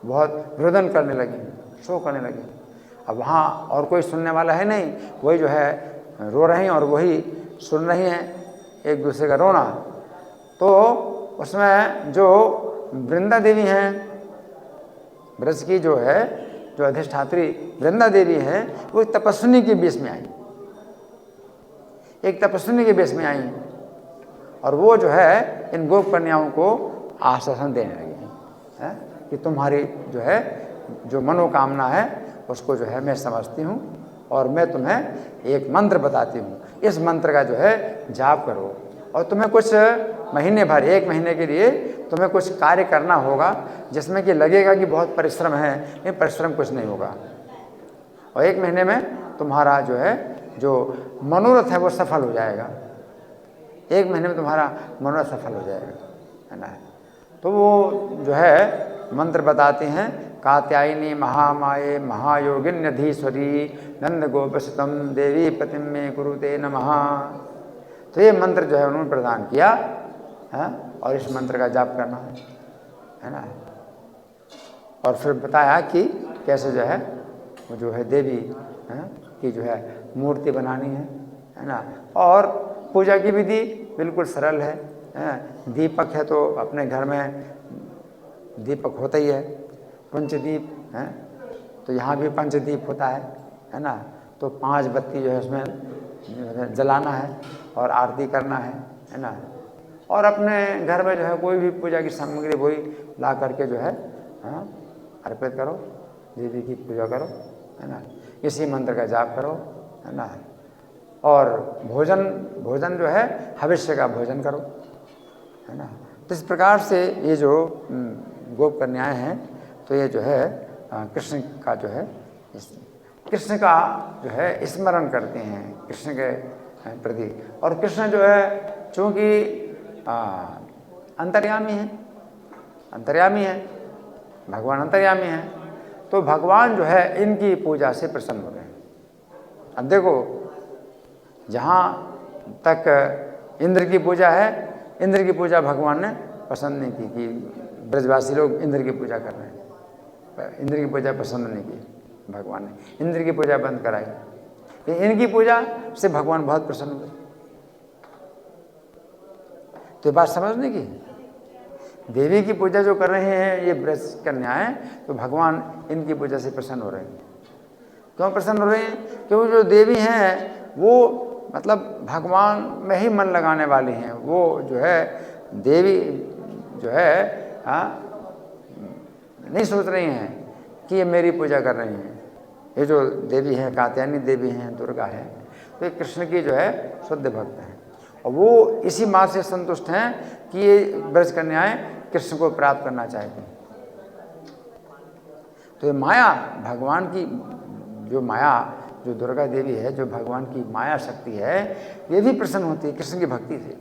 बहुत रुदन करने लगे, शोक करने लगे। अब वहाँ और कोई सुनने वाला है नहीं, वही जो है रो रही हैं और वही सुन रही हैं एक दूसरे का रोना। तो उसमें जो वृंदा देवी हैं, ब्रज की जो है जो अधिष्ठात्री वृंदा देवी हैं, वो एक तपस्विनी के बेश में आई, एक तपस्विनी के बेश में आई और वो जो है इन गोप कन्याओं को आश्वासन देने लगी है कि तुम्हारी जो है जो मनोकामना है उसको जो है मैं समझती हूँ और मैं तुम्हें एक मंत्र बताती हूँ, इस मंत्र का जो है जाप करो और तुम्हें कुछ महीने भर, 1 महीने के लिए तुम्हें कुछ कार्य करना होगा जिसमें कि लगेगा कि बहुत परिश्रम है, लेकिन परिश्रम कुछ नहीं होगा और 1 महीने में तुम्हारा जो है जो मनोरथ है वो सफल हो जाएगा। 1 महीने में तुम्हारा मनोरथ सफल हो जाएगा, है ना। तो वो जो है मंत्र बताते हैं, कात्यायनी महामाये महायोगिन्यधीश्वरी नंद गोपसुतम देवी पतिम में कुरुते नमः। तो ये मंत्र जो है उन्होंने प्रदान किया है और इस मंत्र का जाप करना है ना। और फिर बताया कि कैसे जो है वो जो है देवी की जो है मूर्ति बनानी है ना। और पूजा की विधि बिल्कुल सरल है, दीपक है तो अपने घर में दीपक होता ही है, पंचदीप है तो यहाँ भी पंचदीप होता है ना। तो 5 बत्ती जो है उसमें जलाना है और आरती करना है ना। और अपने घर में जो है कोई भी पूजा की सामग्री वही ला करके जो है अर्पित करो, देवी की पूजा करो, है ना। इसी मंत्र का जाप करो, है ना। और भोजन जो है भविष्य का भोजन करो, है ना। तो इस प्रकार से ये जो गोप कन्याएं हैं तो ये जो है कृष्ण का जो है कृष्ण का जो है स्मरण करते हैं कृष्ण के प्रति। और कृष्ण जो है चूँकि अंतर्यामी है, भगवान अंतर्यामी है, तो भगवान जो है इनकी पूजा से प्रसन्न हो रहे हैं। अब देखो जहाँ तक इंद्र की पूजा है, इंद्र की पूजा भगवान ने पसंद नहीं की कि ब्रजवासी लोग इंद्र की पूजा कर रहे हैं, इंद्र की पूजा पसंद नहीं की भगवान ने, इंद्र की पूजा बंद कराई। इनकी पूजा से भगवान बहुत प्रसन्न हुए। तो ये बात समझने की, देवी की पूजा जो कर रहे हैं ये ब्रज कन्याएं, तो भगवान इनकी पूजा से प्रसन्न हो रहे हैं। क्यों प्रसन्न हो रहे हैं? क्योंकि जो देवी हैं वो मतलब भगवान में ही मन लगाने वाली हैं। वो जो है देवी जो है नहीं सोच रही हैं कि ये मेरी पूजा कर रही हैं। ये जो देवी हैं कात्यायनी देवी हैं, दुर्गा है, तो ये कृष्ण की जो है शुद्ध भक्त हैं और वो इसी माँ से संतुष्ट हैं कि ये ब्रज कन्याएं कृष्ण को प्राप्त करना चाहती हैं। तो ये माया भगवान की जो माया, जो दुर्गा देवी है, जो भगवान की माया शक्ति है, ये भी प्रसन्न होती है कृष्ण की भक्ति से।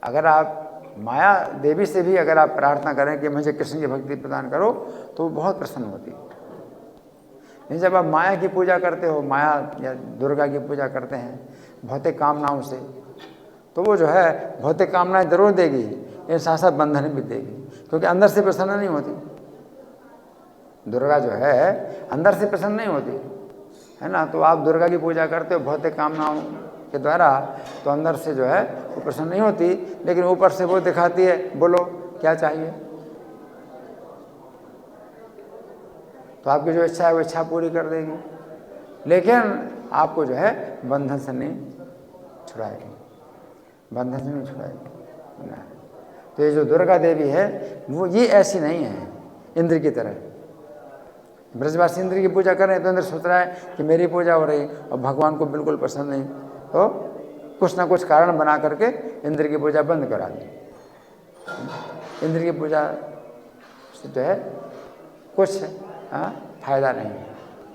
अगर आप माया देवी से भी अगर आप प्रार्थना करें कि मुझे कृष्ण की भक्ति प्रदान करो तो वो बहुत प्रसन्न होती है। नहीं, जब आप माया की पूजा करते हो, माया या दुर्गा की पूजा करते हैं भौतिक कामनाओं से, तो वो जो है भौतिक कामनाएं जरूर देगी, ये साथ साथ बंधन भी देगी, क्योंकि अंदर से प्रसन्न नहीं होती। दुर्गा जो है अंदर से प्रसन्न नहीं होती है ना। तो आप दुर्गा की पूजा करते हो भौतिक कामनाओं के द्वारा, तो अंदर से जो है वो प्रसन्न नहीं होती, लेकिन ऊपर से वो दिखाती है, बोलो क्या चाहिए। तो आपकी जो इच्छा है वो इच्छा पूरी कर देगी, लेकिन आपको जो है बंधन से नहीं छुड़ाएगी, बंधन से नहीं छुड़ाएगी ना। तो ये जो दुर्गा देवी है वो ये ऐसी नहीं है इंद्र की तरह। ब्रजवासी इंद्र की पूजा कर रहे हैं तो इंद्र सोच रहा है कि मेरी पूजा हो रही और भगवान को बिल्कुल पसंद नहीं, तो कुछ ना कुछ कारण बना करके इंद्र की पूजा बंद करा दी। इंद्र की पूजा से जो है कुछ फायदा नहीं है,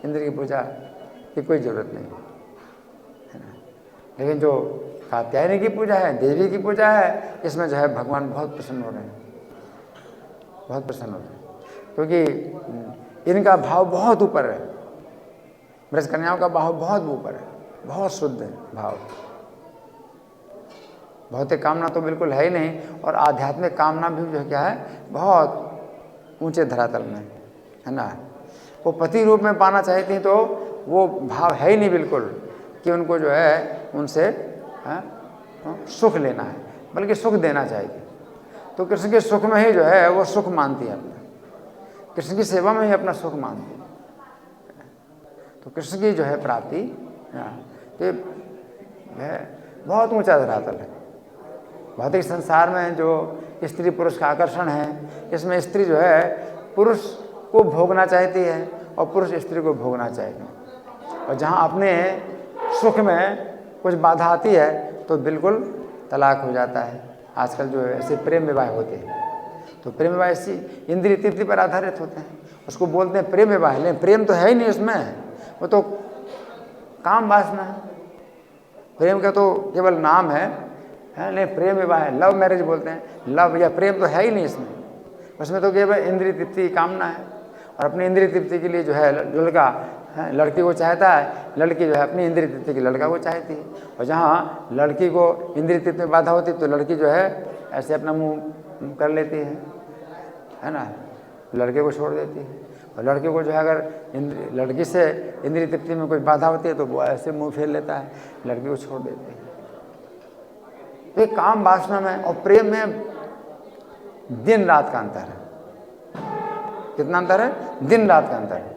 इंद्र की पूजा की कोई ज़रूरत नहीं है ना। लेकिन जो कात्यायनी की पूजा है, देवी की पूजा है, इसमें जो है भगवान बहुत प्रसन्न हो रहे हैं, बहुत प्रसन्न हो रहे हैं, क्योंकि इनका भाव बहुत ऊपर है। ब्रज कन्याओं का भाव बहुत ऊपर है, बहुत शुद्ध है भाव। भौतिक कामना तो बिल्कुल है ही नहीं, और आध्यात्मिक कामना भी जो है क्या है, बहुत ऊंचे धरातल में है ना। वो पति रूप में पाना चाहती हैं तो वो भाव है ही नहीं बिल्कुल कि उनको जो है उनसे सुख लेना है, बल्कि सुख देना चाहिए। तो कृष्ण के सुख में ही जो है वो सुख मानती है अपना, कृष्ण की सेवा में ही अपना सुख मानती है। तो कृष्ण की जो है प्राप्ति ये बहुत ऊंचा धरातल है। भौतिक संसार में जो स्त्री पुरुष का आकर्षण है, इसमें स्त्री जो है पुरुष को भोगना चाहती है और पुरुष स्त्री को भोगना चाहते हैं, और जहाँ अपने सुख में कुछ बाधा आती है तो बिल्कुल तलाक हो जाता है। आजकल जो ऐसे प्रेम विवाह होते हैं, तो प्रेम विवाह ऐसी इंद्रिय तृप्ति पर आधारित होते हैं, उसको बोलते हैं प्रेम विवाह। लेकिन प्रेम तो है ही नहीं उसमें, वो तो काम वासना है। प्रेम का तो केवल नाम है, लेकिन प्रेम विवाह है, लव मैरिज बोलते हैं, लव या प्रेम तो है ही नहीं इसमें। उसमें तो केवल इंद्रिय तृप्ति कामना है, और अपनी इंद्रिय तृप्ति के लिए जो है लड़का लड़की को चाहता है, लड़की जो है अपनी इंद्रिय तृप्ति के लड़का को चाहती है। और जहाँ लड़की को इंद्रिय तृप्ति में बाधा होती है तो लड़की जो है ऐसे अपना मुंह कर लेती है ना, लड़के को छोड़ देती है। और लड़के को जो है अगर लड़की से इंद्रिय तृप्ति में कोई बाधा होती है तो वो ऐसे मुंह फेर लेता है, लड़की को छोड़ देती है। तो एक काम वासना में और प्रेम में दिन रात का अंतर है। कितना अंतर है? दिन रात का अंतर है।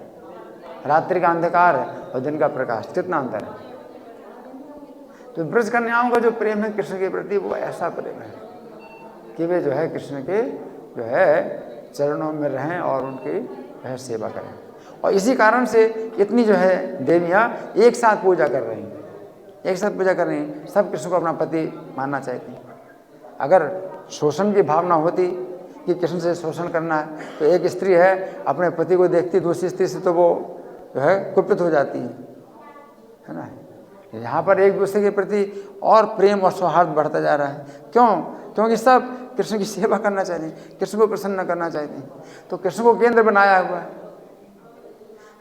रात्रि का अंधकार है और दिन का प्रकाश, कितना अंतर है। तो ब्रज कन्याओं का जो प्रेम है कृष्ण के प्रति, वो ऐसा प्रेम है कि वे जो है कृष्ण के जो है चरणों में रहें और उनकी वह सेवा करें। और इसी कारण से इतनी जो है देवियाँ एक साथ पूजा कर रही हैं, एक साथ पूजा कर रही हैं। सब कृष्ण को अपना पति मानना चाहती हैं। अगर शोषण की भावना होती कि कृष्ण से शोषण करना है, तो एक स्त्री है अपने पति को देखती दूसरी स्त्री से तो वो जो है कुपित हो जाती है ना। यहाँ पर एक दूसरे के प्रति और प्रेम और सौहार्द बढ़ता जा रहा है। क्यों? क्योंकि सब कृष्ण की सेवा करना चाहते हैं, कृष्ण को प्रसन्न करना चाहते हैं। तो कृष्ण को केंद्र बनाया हुआ है।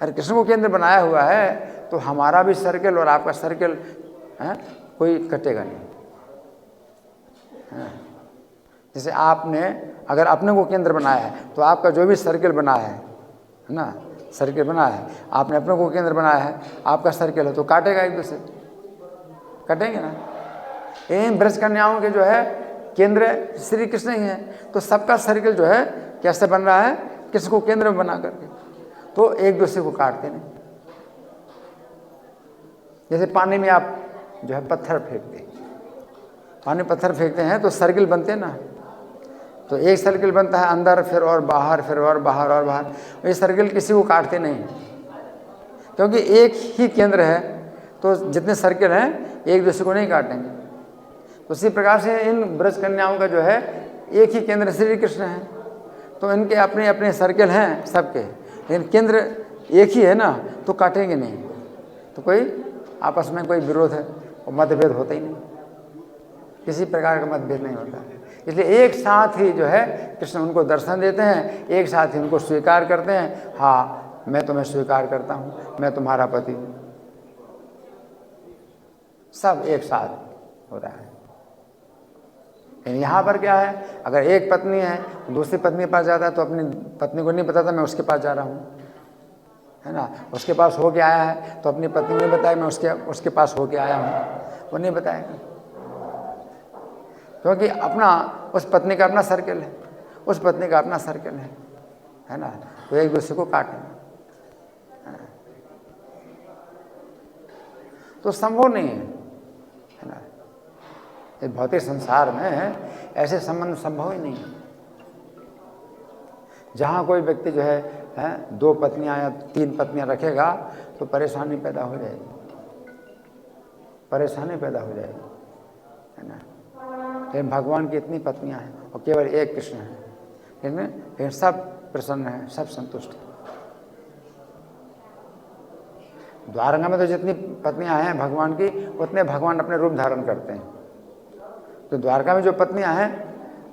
अरे कृष्ण को केंद्र बनाया हुआ है तो हमारा भी सर्कल और आपका सर्कल कोई कटेगा नहीं। जैसे आपने अगर अपने को केंद्र बनाया है तो आपका जो भी सर्कल बना है ना, सर्कल बना है, आपने अपने को केंद्र बनाया है, आपका सर्कल है, तो काटेगा एक दूसरे, कटेंगे ना। इन ब्रज कन्याओं के जो है केंद्र श्री कृष्ण ही है, तो सबका सर्कल जो है कैसे बन रहा है? कृष्ण को केंद्र में बना करके, तो एक दूसरे को काटते नहीं। जैसे पानी में आप जो है पत्थर फेंकते हैं, पानी पत्थर फेंकते हैं तो सर्कल बनते हैं ना, तो एक सर्कल बनता है अंदर, फिर और बाहर, फिर और बाहर और बाहर। ये सर्कल किसी को काटते नहीं, क्योंकि एक ही केंद्र है, तो जितने सर्किल हैं एक दूसरे को नहीं काटेंगे। तो उसी प्रकार से इन ब्रज कन्याओं का जो है एक ही केंद्र श्री कृष्ण है, तो इनके अपने अपने सर्किल हैं सबके, लेकिन केंद्र एक ही है ना, तो काटेंगे नहीं, तो कोई आपस में कोई विरोध है और मतभेद होता ही नहीं, किसी प्रकार का मतभेद नहीं होता। इसलिए एक साथ ही जो है कृष्ण उनको दर्शन देते हैं, एक साथ ही उनको स्वीकार करते हैं, हाँ मैं तुम्हें स्वीकार करता हूँ, मैं तुम्हारा पति हूँ, सब एक साथ होता है। लेकिन यहाँ पर क्या है, अगर एक पत्नी है तो दूसरी पत्नी के पास जाता है तो अपनी पत्नी को नहीं बताता मैं उसके पास जा रहा हूँ, है ना। उसके पास हो के आया है तो अपनी पत्नी को नहीं बताया मैं उसके पास हो के आया हूँ, वो नहीं बताएगा, क्योंकि अपना उस पत्नी का अपना सर्कल है, उस पत्नी का अपना सर्कल है ना, तो एक दूसरे को काटेंगे, तो संभव नहीं है ना। इस भौतिक संसार में ऐसे संबंध संभव ही नहीं है। जहाँ कोई व्यक्ति जो है 2 पत्नियां या 3 पत्नियां रखेगा तो परेशानी पैदा हो जाएगी, परेशानी पैदा हो जाएगी, है ना। लेकिन भगवान की इतनी पत्नियां हैं और केवल एक कृष्ण है, लेकिन सब प्रसन्न हैं, सब संतुष्ट हैं। द्वारका में तो जितनी पत्नियां हैं भगवान की, उतने भगवान अपने रूप धारण करते हैं। तो द्वारका में जो पत्नियां हैं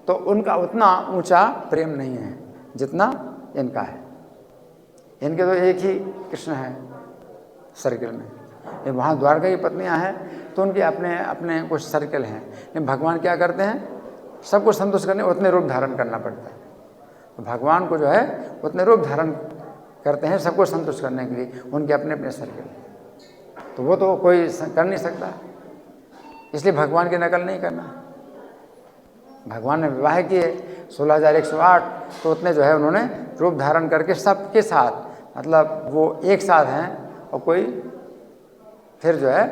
तो उनका उतना ऊंचा प्रेम नहीं है जितना इनका है। इनके तो एक ही कृष्ण है सर्किल में, वहाँ द्वारका की पत्नियां हैं तो उनके अपने अपने कुछ सर्किल हैं, लेकिन भगवान क्या करते हैं, सबको संतुष्ट करने उतने रूप धारण करना पड़ता है। तो भगवान को जो है उतने रूप धारण करते हैं सबको संतुष्ट करने के लिए, उनके अपने अपने सर्किल, तो वो तो कोई कर नहीं सकता, इसलिए भगवान की नकल नहीं करना। भगवान ने विवाह किए 16,108, तो उतने जो है उन्होंने रूप धारण करके सबके साथ, मतलब वो एक साथ हैं और कोई फिर जो है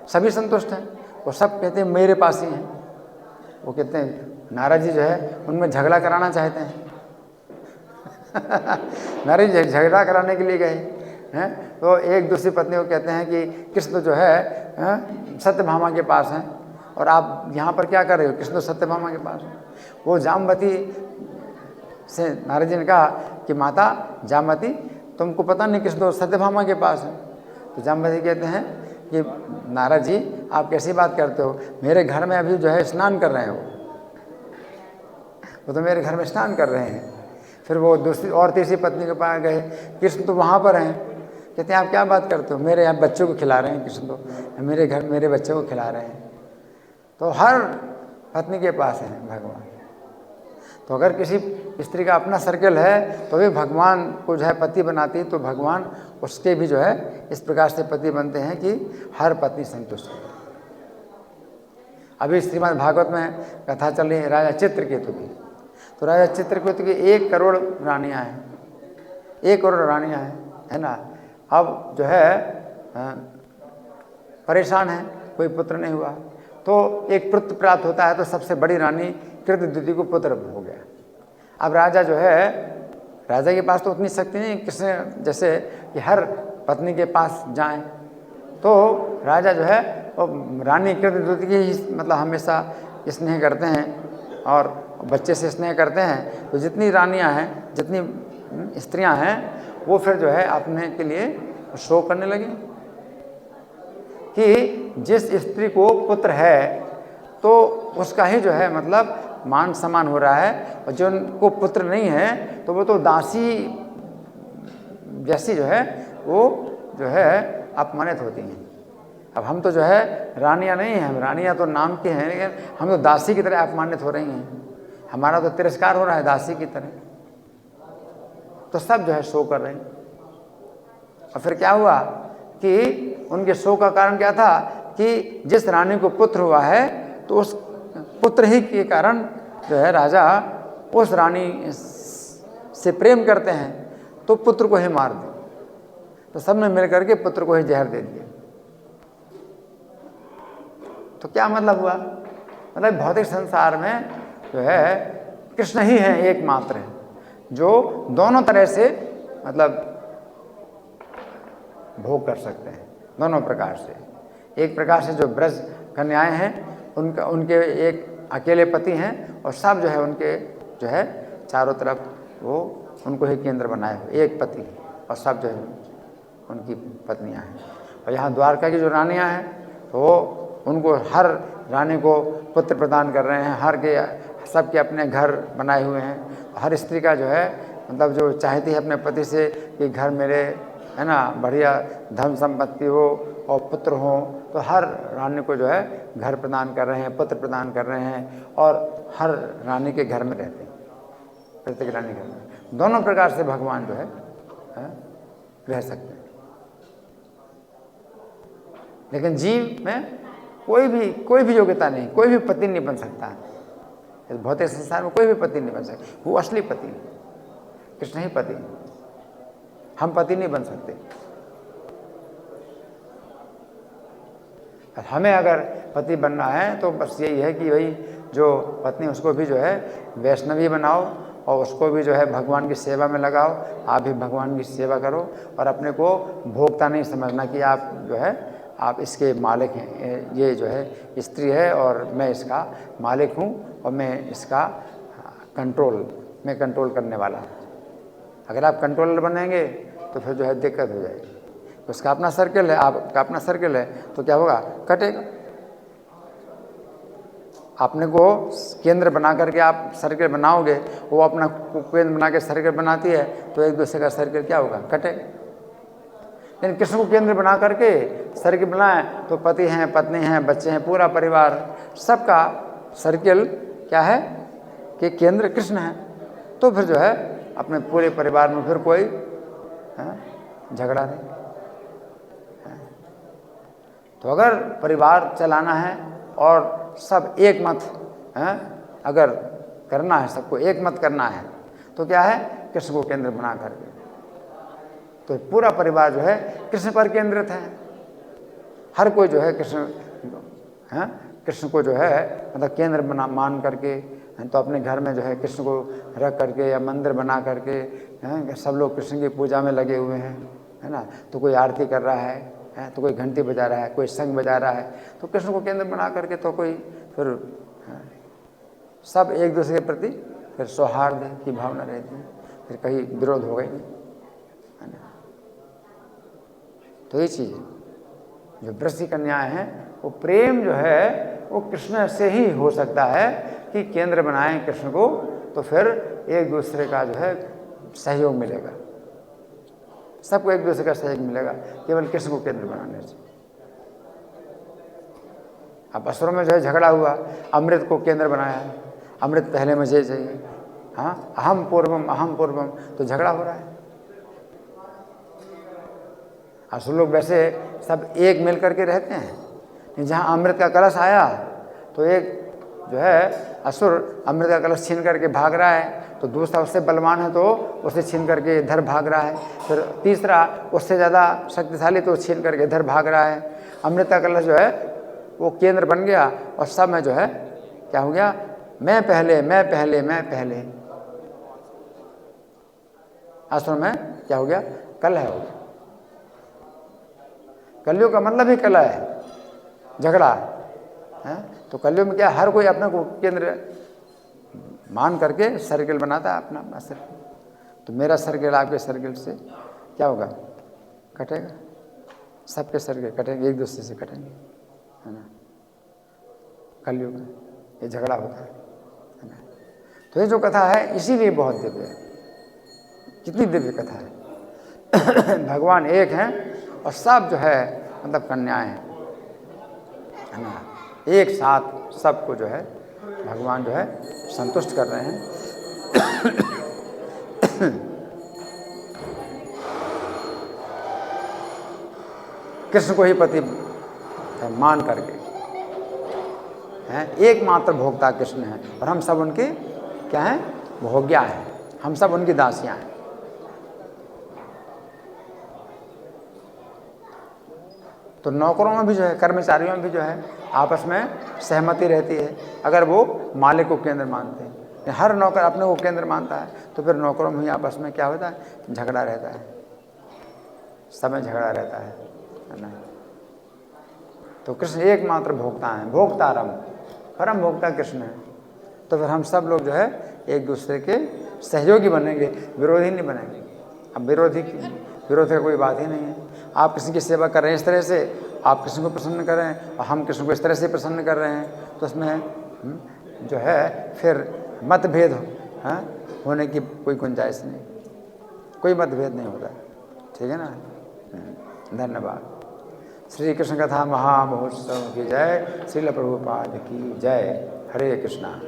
सभी संतुष्ट हैं, वो सब कहते हैं मेरे पास ही हैं। वो कहते हैं नारद जी जो है उनमें झगड़ा कराना चाहते हैं नारद जी झगड़ा कराने के लिए गए हैं, तो एक दूसरी पत्नी को कहते हैं कि कृष्ण जो है सत्यभामा के पास हैं और आप यहाँ पर क्या कर रहे हो, कृष्ण तो सत्यभामा के पास है। वो जामवती से नारद जी ने कहा कि माता जामवती तुमको पता नहीं कृष्ण तो सत्यभामा के पास है। तो जामवती कहते हैं कि नारद जी आप कैसी बात करते हो, मेरे घर में अभी जो है स्नान कर रहे हो, वो तो मेरे घर में स्नान कर रहे हैं। फिर वो दूसरी और तीसरी पत्नी के पास गए, कृष्ण तो वहाँ पर हैं। कहते हैं आप क्या बात करते हो, मेरे यहाँ बच्चों को खिला रहे हैं कृष्ण, तो मेरे घर मेरे बच्चों को खिला रहे हैं। तो हर पत्नी के पास है भगवान। तो अगर किसी स्त्री का अपना सर्कल है तो भी भगवान को जो है पति बनाती है, तो भगवान उसके भी जो है इस प्रकार से पति बनते हैं कि हर पत्नी संतुष्ट हो। अभी श्रीमद् भागवत में कथा चल रही है राजा चित्रकेतु की। तो राजा चित्रकेतु की 1 करोड़ रानियाँ हैं, 1 करोड़ रानियाँ हैं, है ना। अब जो है परेशान है, कोई पुत्र नहीं हुआ, तो एक पुत्र प्राप्त होता है, तो सबसे बड़ी रानी कृतद्युति को पुत्र हो गया। अब राजा जो है, राजा के पास तो उतनी शक्ति नहीं किसने जैसे कि हर पत्नी के पास जाएं, तो राजा जो है वो रानी कृतद्युति की ही मतलब हमेशा स्नेह करते हैं और बच्चे से स्नेह करते हैं। तो जितनी रानियां हैं, जितनी स्त्रियां हैं, वो फिर जो है अपने के लिए शोक करने लगी कि जिस स्त्री को पुत्र है तो उसका ही जो है मतलब मान सम्मान हो रहा है, और जो उनको पुत्र नहीं है तो वो तो दासी जैसी जो है वो जो है अपमानित होती हैं। अब हम तो जो है रानियां नहीं हैं, हम रानियां तो नाम के हैं, लेकिन हम तो दासी की तरह अपमानित हो रही हैं, हमारा तो तिरस्कार हो रहा है दासी की तरह। तो सब जो है शोक कर रहे हैं। और फिर क्या हुआ कि उनके शोक का कारण क्या था कि जिस रानी को पुत्र हुआ है तो उस पुत्र ही के कारण जो है राजा उस रानी से प्रेम करते हैं, तो पुत्र को ही मार दिया। तो सब ने मिलकर के पुत्र को ही जहर दे दिया। तो क्या मतलब हुआ, मतलब भौतिक संसार में जो है कृष्ण ही है एकमात्र है जो दोनों तरह से मतलब भोग कर सकते हैं, दोनों प्रकार से। एक प्रकार से जो ब्रज कन्याएं हैं उनके एक अकेले पति हैं और सब जो है उनके जो है चारों तरफ वो उनको ही केंद्र बनाए हुए, एक पति और सब जो है उनकी पत्नियां हैं। और यहाँ द्वारका की जो रानियां हैं तो उनको हर रानी को पुत्र प्रदान कर रहे हैं, हर के सबके अपने घर बनाए हुए हैं। हर स्त्री का जो है मतलब जो चाहती है अपने पति से कि घर मेरे है ना बढ़िया धन संपत्ति हो और पुत्र हो, तो हर रानी को जो है घर प्रदान कर रहे हैं, पुत्र प्रदान कर रहे हैं और हर रानी के घर में रहते हैं, प्रत्येक रानी घर में। दोनों प्रकार से भगवान जो है रह सकते हैं। लेकिन जीव में कोई भी योग्यता नहीं, कोई भी पति नहीं बन सकता। इस भौतिक संसार में कोई भी पति नहीं बन सकता, वो असली पति कृष्ण ही पति, हम पति नहीं बन सकते। हमें अगर पति बनना है तो बस यही है कि भाई जो पत्नी उसको भी जो है वैष्णवी बनाओ और उसको भी जो है भगवान की सेवा में लगाओ। आप भी भगवान की सेवा करो और अपने को भोक्ता नहीं समझना कि आप जो है आप इसके मालिक हैं, ये जो है स्त्री है और मैं इसका मालिक हूँ और मैं इसका कंट्रोल करने वाला हूँ। अगर आप कंट्रोलर बनेंगे तो फिर जो है दिक्कत हो जाएगी। उसका अपना सर्कल है, आपका अपना सर्कल है, तो क्या होगा, कटेगा। अपने को केंद्र बना करके आप सर्कल बनाओगे, वो अपना केंद्र बना के सर्कल बनाती है, तो एक दूसरे का सर्कल क्या होगा, कटेगा। लेकिन कृष्ण को केंद्र बना करके सर्कल बनाए तो पति हैं, पत्नी हैं, बच्चे हैं, पूरा परिवार, सबका सर्कल क्या है कि केंद्र कृष्ण है। तो फिर जो है अपने पूरे परिवार में फिर कोई झगड़ा नहीं। तो अगर परिवार चलाना है और सब एक मत अगर करना है, सबको एक मत करना है, तो क्या है, कृष्ण को केंद्र बना करके तो पूरा परिवार जो है कृष्ण पर केंद्रित है। हर कोई जो है कृष्ण को जो है मतलब केंद्र बना मान करके तो अपने घर में जो है कृष्ण को रख करके या मंदिर बना करके सब लोग कृष्ण की पूजा में लगे हुए हैं, है ना। तो कोई आरती कर रहा है तो कोई घंटी बजा रहा है, कोई संग बजा रहा है, तो कृष्ण को केंद्र बना करके तो कोई फिर सब एक दूसरे के प्रति फिर सौहार्द की भावना रहती है, फिर कहीं विरोध हो गई नहीं, है ना। तो ये चीज़ जो ब्रज की कन्याएं हैं वो प्रेम जो है वो कृष्ण से ही हो सकता है कि केंद्र बनाएं कृष्ण को, तो फिर एक दूसरे का जो है सहयोग मिलेगा, सबको एक दूसरे का सहयोग मिलेगा केवल कृष्ण को केंद्र बनाने से। अब असुरों में जो है झगड़ा हुआ, अमृत को केंद्र बनाया है, अमृत पहले मुझे चाहिए, हाँ अहम पूर्वम, तो झगड़ा हो रहा है। असुर लोग वैसे सब एक मिल करके रहते हैं, जहाँ अमृत का कलश आया तो एक जो है असुर अमृत का कलश छीन करके भाग रहा है, तो दूसरा उससे बलवान है तो उसे छीन करके इधर भाग रहा है, फिर तीसरा उससे ज़्यादा शक्तिशाली तो छीन करके इधर भाग रहा है। अमृत का कलश जो है वो केंद्र बन गया और सब में जो है क्या हो गया, मैं पहले। असुर में क्या हो गया, कलह हो गया। कलयुग का मतलब ही कलह है, झगड़ा है। तो कलयुग में क्या, हर कोई अपने को केंद्र मान करके सर्कल बनाता है अपना सर्कल। तो मेरा सर्कल आपके सर्कल से क्या होगा, कटेगा, सबके सर्कल कटेंगे, एक दूसरे से कटेंगे, है ना। कलयुग में ये झगड़ा होता है ना। तो ये जो कथा है इसीलिए बहुत दिव्य है। कितनी दिव्य कथा है। भगवान एक हैं और सब जो है मतलब कन्याएं हैं, है ना। एक साथ सबको जो है भगवान जो है संतुष्ट कर रहे हैं। कृष्ण को ही पति मान करके हैं, एकमात्र भोक्ता कृष्ण है और हम सब उनके क्या हैं, भोग्या हैं, हम सब उनकी दासियां हैं। तो नौकरों में भी जो है, कर्मचारियों में भी जो है आपस में सहमति रहती है, अगर वो मालिक को केंद्र मानते हैं। हर नौकर अपने को केंद्र मानता है तो फिर नौकरों में ही आपस में क्या होता है, झगड़ा रहता है, सब में झगड़ा रहता है ना। तो कृष्ण एकमात्र भोक्ता हैं, भोक्तारम, परम भोक्ता कृष्ण है। तो फिर हम सब लोग जो है एक दूसरे के सहयोगी बनेंगे, विरोधी नहीं बनेंगे। अब विरोध का कोई बात ही नहीं है। आप किसी की सेवा कर रहे हैं इस तरह से, आप कृष्ण को प्रसन्न कर रहे हैं और हम कृष्ण को इस तरह से प्रसन्न कर रहे हैं, तो उसमें जो है फिर मतभेद होने की कोई गुंजाइश नहीं, कोई मतभेद नहीं होता। ठीक है ना। धन्यवाद। श्री कृष्ण कथा महामहोत्सव की जय। श्रील प्रभुपाद की जय। हरे कृष्णा।